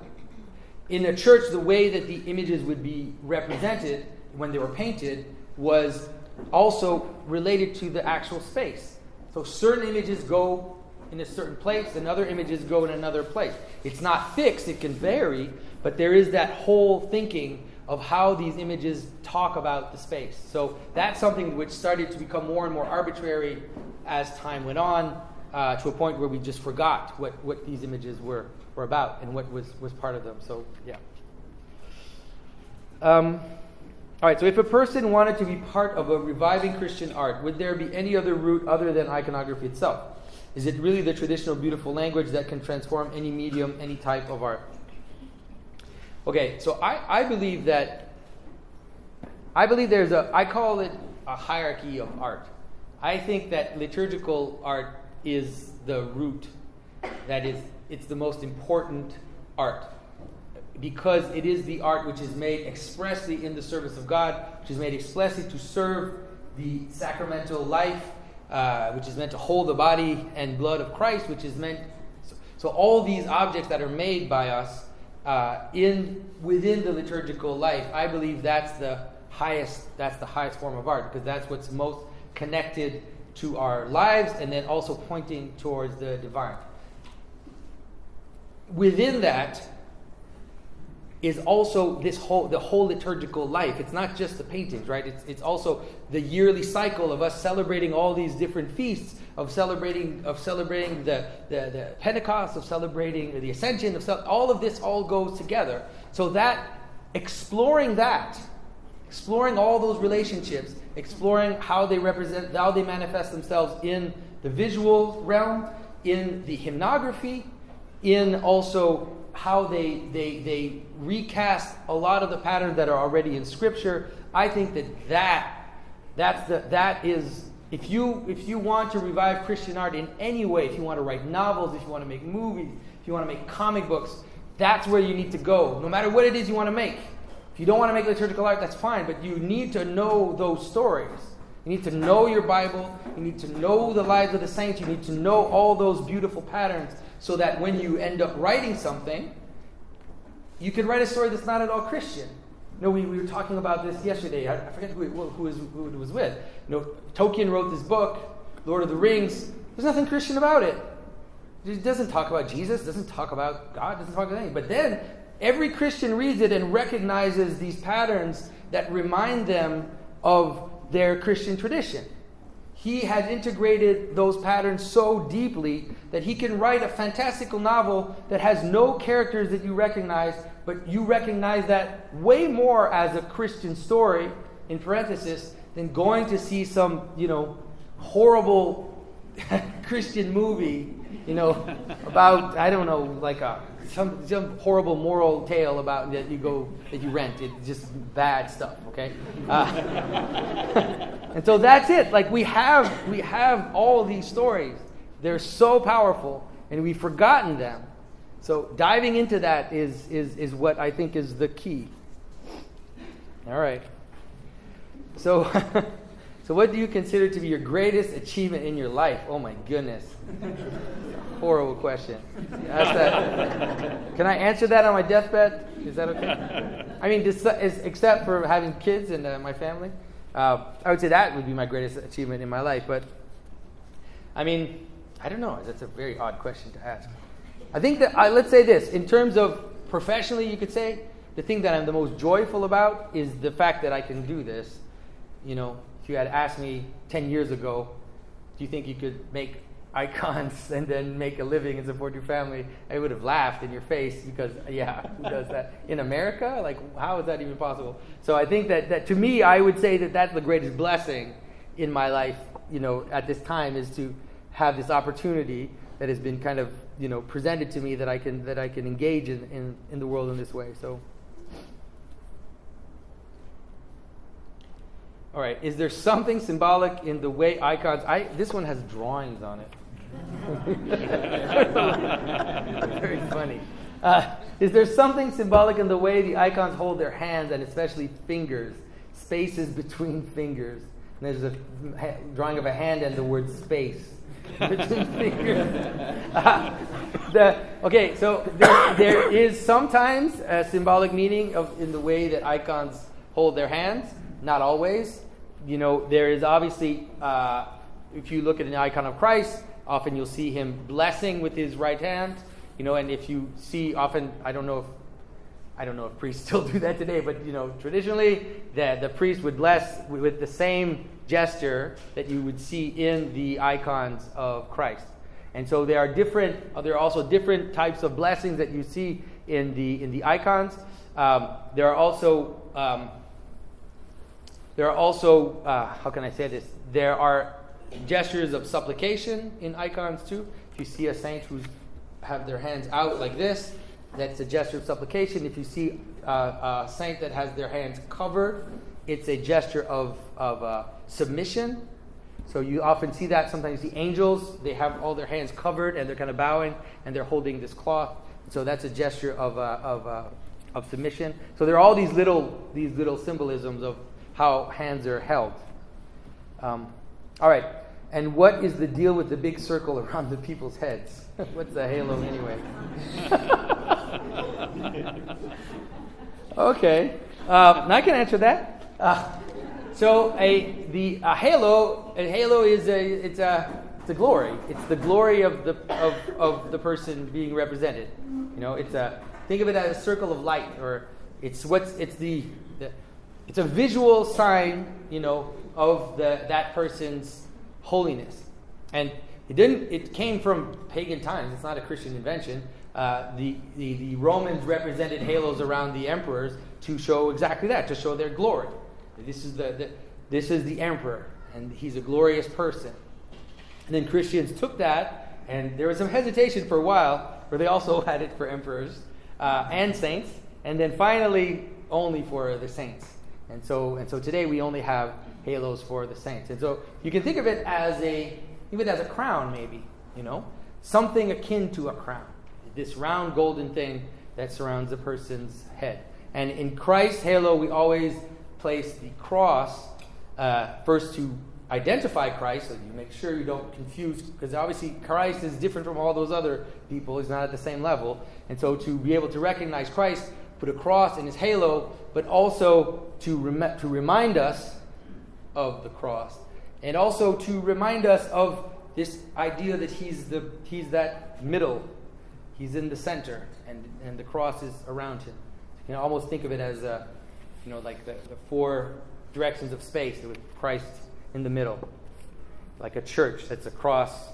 in the church, the way that the images would be represented when they were painted was also related to the actual space. So certain images go in a certain place, and other images go in another place. It's not fixed, it can vary, but there is that whole thinking of how these images talk about the space. So that's something which started to become more and more arbitrary as time went on, to a point where we just forgot what these images were about and what was part of them. So, yeah. All right, so if a person wanted to be part of a reviving Christian art, would there be any other route other than iconography itself? Is it really the traditional beautiful language that can transform any medium, any type of art? Okay, so I believe I call it a hierarchy of art. I think that liturgical art is the root, it's the most important art, because it is the art which is made expressly in the service of God, which is made expressly to serve the sacramental life, which is meant to hold the body and blood of Christ, which is meant. So all these objects that are made by us within the liturgical life, I believe that's the highest form of art, because that's what's most connected to our lives, and then also pointing towards the divine. Within that is also the whole liturgical life. It's not just the paintings, right? It's also the yearly cycle of us celebrating all these different feasts, of celebrating the Pentecost, of celebrating the Ascension, all of this all goes together. So that exploring all those relationships, exploring how they represent, how they manifest themselves in the visual realm, in the hymnography, in also how they recast a lot of the patterns that are already in Scripture. I think that is if you want to revive Christian art in any way, if you want to write novels, if you want to make movies, if you want to make comic books, that's where you need to go. No matter what it is you want to make. If you don't want to make liturgical art, that's fine, but you need to know those stories. You need to know your Bible. You need to know the lives of the saints. You need to know all those beautiful patterns, so that when you end up writing something, you can write a story that's not at all Christian. We were talking about this yesterday. I forget who it was with. Tolkien wrote this book, Lord of the Rings. There's nothing Christian about it. It doesn't talk about Jesus, doesn't talk about God, doesn't talk about anything. But then every Christian reads it and recognizes these patterns that remind them of their Christian tradition. He has integrated those patterns so deeply that he can write a fantastical novel that has no characters that you recognize, but you recognize that way more as a Christian story, in parenthesis, than going to see some, horrible Christian movie, about, I don't know, like some horrible moral tale about that you rent. It's just bad stuff, okay? And so that's it. Like we have all these stories. They're so powerful, and we've forgotten them. So diving into that is what I think is the key. All right. So what do you consider to be your greatest achievement in your life? Oh my goodness. Horrible question. Ask that. Can I answer that on my deathbed? Is that okay? I mean, except for having kids and my family. I would say that would be my greatest achievement in my life. But, I mean, I don't know. That's a very odd question to ask. I think that, let's say this. In terms of professionally, you could say, the thing that I'm the most joyful about is the fact that I can do this. If you had asked me 10 years ago, do you think you could make icons and then make a living and support your family, I would have laughed in your face because, who does that? In America? Like, how is that even possible? So I think that to me, I would say that that's the greatest blessing in my life, at this time, is to have this opportunity that has been kind of, presented to me that I can engage in the world in this way. So, all right, is there something symbolic in the way icons, this one has drawings on it. Very funny. Is there something symbolic in the way the icons hold their hands, and especially fingers, spaces between fingers? And there's a drawing of a hand and the word space between fingers. So there is sometimes a symbolic meaning in the way that icons hold their hands. Not always. There is obviously, if you look at an icon of Christ, often you'll see him blessing with his right hand, and if you see often, I don't know if priests still do that today, but traditionally the priest would bless with the same gesture that you would see in the icons of Christ. And so there are also different types of blessings that you see in the icons. There are also how can I say this? There are gestures of supplication in icons too. If you see a saint who have their hands out like this, that's a gesture of supplication. If you see a saint that has their hands covered, it's a gesture of submission. So you often see that. Sometimes you see angels, they have all their hands covered and they're kind of bowing and they're holding this cloth. So that's a gesture of submission. So there are all these little symbolisms of how hands are held. All right. And what is the deal with the big circle around the people's heads? What's a halo anyway? Okay. I can answer that. So a halo is it's a glory. It's the glory of the person being represented. Think of it as a circle of light, or it's a visual sign, of that person's holiness. And it came from pagan times. It's not a Christian invention. The Romans represented halos around the emperors to show exactly that, to show their glory. This is the emperor, and he's a glorious person. And then Christians took that, and there was some hesitation for a while, where they also had it for emperors and saints, and then finally only for the saints. And so today we only have halos for the saints. And so you can think of it as a crown, maybe, something akin to a crown. This round golden thing that surrounds a person's head. And in Christ's halo, we always place the cross first to identify Christ, so you make sure you don't confuse, because obviously Christ is different from all those other people. He's not at the same level. And so to be able to recognize Christ, put a cross in his halo, but also to remind us of the cross, and also to remind us of this idea that he's that middle, he's in the center, and the cross is around him. You can almost think of it as like the four directions of space with Christ in the middle, like a church that's a cross,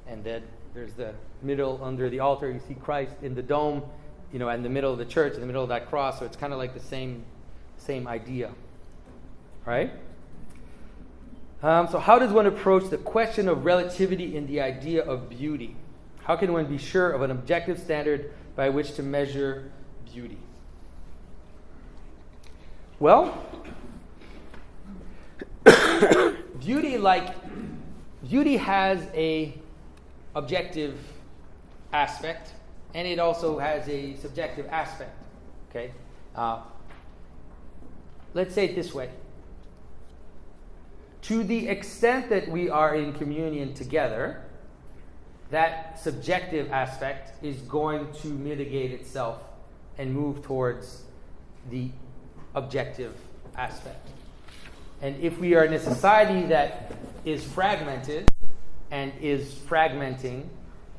and then there's the middle under the altar. You see Christ in the dome, in the middle of the church, in the middle of that cross. So it's kind of like the same idea, right? So how does one approach the question of relativity in the idea of beauty? How can one be sure of an objective standard by which to measure beauty? Well, beauty has a objective aspect, and it also has a subjective aspect. Okay, let's say it this way: to the extent that we are in communion together, that subjective aspect is going to mitigate itself and move towards the objective aspect. And if we are in a society that is fragmented and is fragmenting,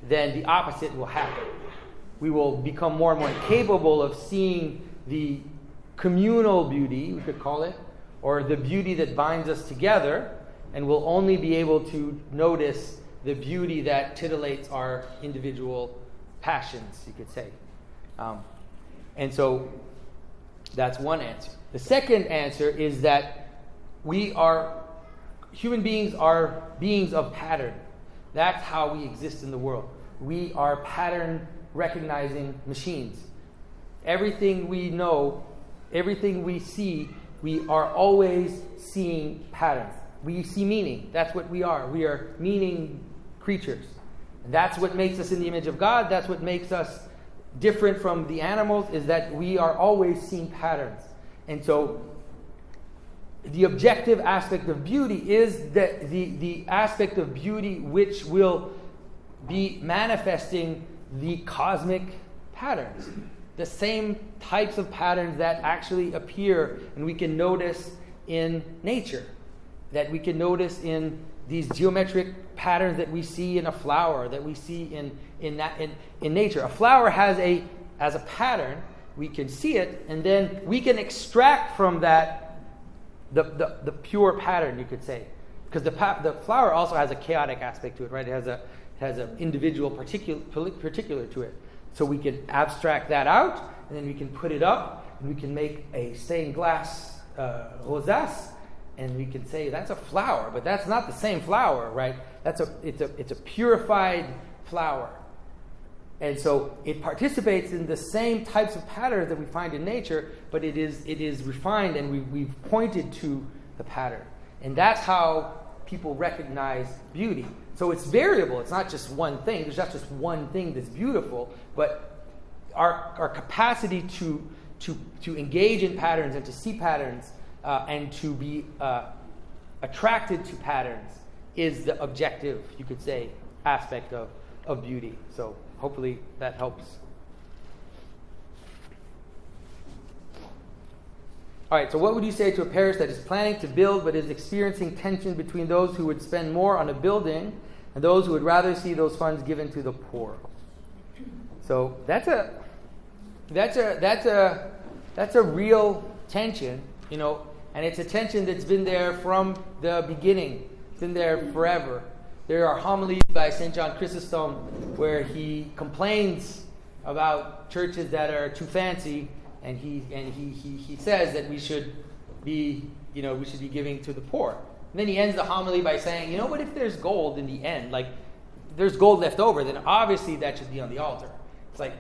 then the opposite will happen. We will become more and more capable of seeing the communal beauty, we could call it, or the beauty that binds us together, and we'll only be able to notice the beauty that titillates our individual passions, you could say. And so that's one answer. The second answer is that human beings are beings of pattern. That's how we exist in the world. We are pattern recognizing machines. Everything we know, everything we see, we are always seeing patterns. We see meaning. That's what we are. We are meaning creatures. And that's what makes us in the image of God. That's what makes us different from the animals, is that we are always seeing patterns. And so the objective aspect of beauty is the aspect of beauty which will be manifesting the cosmic patterns, the same types of patterns that actually appear and we can notice in nature, that we can notice in these geometric patterns that we see in a flower, that we see in nature. A flower has a pattern. We can see it, and then we can extract from that the pure pattern, you could say, because the flower also has a chaotic aspect to it, right? It has an individual particular to it. So we can abstract that out, and then we can put it up, and we can make a stained glass rosace, and we can say that's a flower, but that's not the same flower, right? It's a purified flower. And so it participates in the same types of patterns that we find in nature, but it is refined, and we've pointed to the pattern. And that's how people recognize beauty. So it's variable. It's not just one thing. There's not just one thing that's beautiful, but our capacity to engage in patterns and to see patterns and to be attracted to patterns is the objective, you could say, aspect of beauty. So hopefully that helps. All right, so what would you say to a parish that is planning to build but is experiencing tension between those who would spend more on a building and those who would rather see those funds given to the poor? So that's a real tension, and it's a tension that's been there from the beginning. It's been there forever. There are homilies by St. John Chrysostom where he complains about churches that are too fancy, and he says that we should be giving to the poor. And then he ends the homily by saying, what if there's gold in the end? Like, there's gold left over, then obviously that should be on the altar. It's like,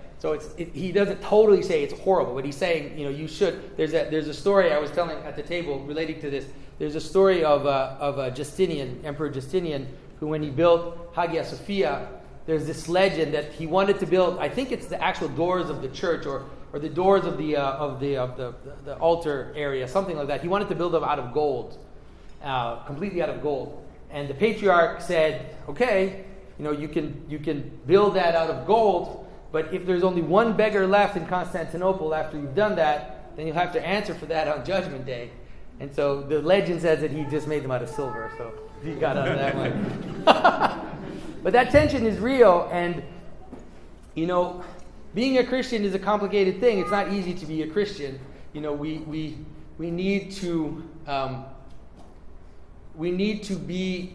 he doesn't totally say it's horrible, but he's saying, you should. There's a story I was telling at the table relating to this. There's a story of Justinian, Emperor Justinian, who when he built Hagia Sophia, there's this legend that he wanted to build. I think it's the actual doors of the church or the doors of the altar area, something like that. He wanted to build them out of gold, completely out of gold. And the patriarch said, "Okay, you can build that out of gold, but if there's only one beggar left in Constantinople after you've done that, then you'll have to answer for that on Judgment Day." And so the legend says that he just made them out of silver, so he got out of that one. But that tension is real, and being a Christian is a complicated thing. It's not easy to be a Christian. We we need to be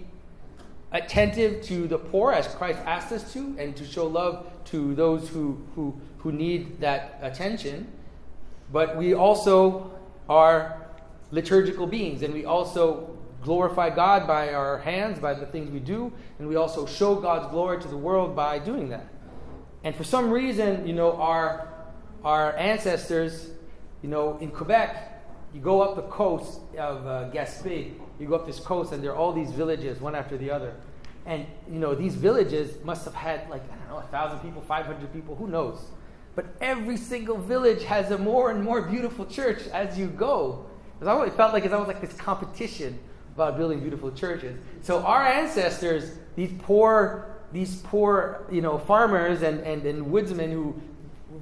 attentive to the poor as Christ asked us to, and to show love to those who need that attention. But we also are liturgical beings, and we also glorify God by our hands, by the things we do, and we also show God's glory to the world by doing that. And for some reason, our ancestors, in Quebec, you go up the coast of Gaspé, you go up this coast, and there are all these villages, one after the other. And, these villages must have had, 1,000 people, 500 people, who knows? But every single village has a more and more beautiful church as you go. Because I always felt like it's almost like this competition about building beautiful churches. So our ancestors, these poor, farmers and woodsmen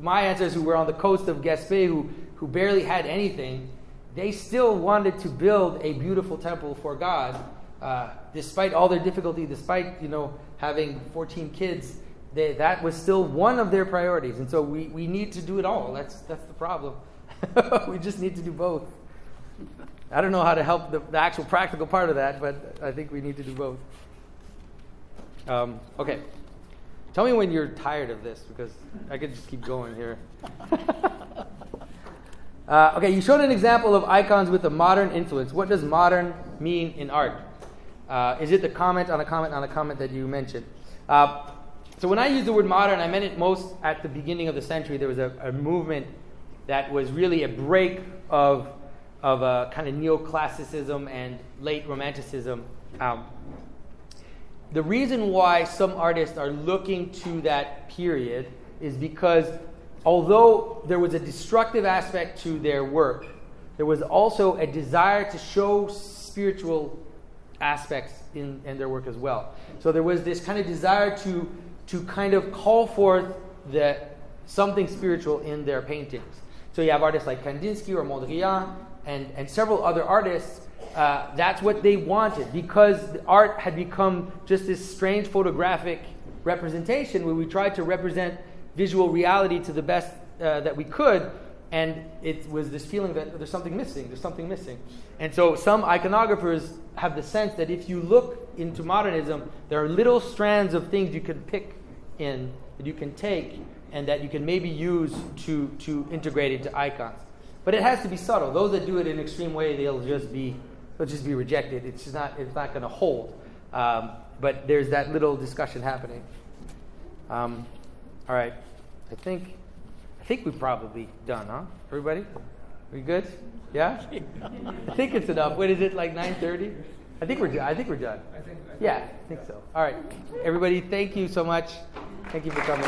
my ancestors who were on the coast of Gaspé, who barely had anything, they still wanted to build a beautiful temple for God, despite all their difficulty, despite having 14 kids. That was still one of their priorities, and so we need to do it all. That's the problem. We just need to do both. I don't know how to help the actual practical part of that, but I think we need to do both. Okay. Tell me when you're tired of this, because I could just keep going here. Okay, you showed an example of icons with a modern influence. What does modern mean in art? Is it the comment on a comment on a comment that you mentioned? So when I use the word modern, I meant it most at the beginning of the century. There was a movement that was really a break of a kind of neoclassicism and late romanticism. The reason why some artists are looking to that period is because although there was a destructive aspect to their work, there was also a desire to show spiritual aspects in their work as well. So there was this kind of desire to kind of call forth something spiritual in their paintings. So you have artists like Kandinsky or Mondrian and several other artists. That's what they wanted, because the art had become just this strange photographic representation where we tried to represent visual reality to the best that we could, and it was this feeling that there's something missing. And so some iconographers have the sense that if you look into modernism, there are little strands of things you can pick in, that you can take, and that you can maybe use to integrate into icons. But it has to be subtle. Those that do it in an extreme way, they'll just be rejected. It's not going to hold. But there's that little discussion happening. All right. I think we're probably done, huh? Everybody? We good? Yeah? I think it's enough. What is it, like 9:30? I think we're done. Yeah, I think so. All right. Everybody, thank you so much. Thank you for coming.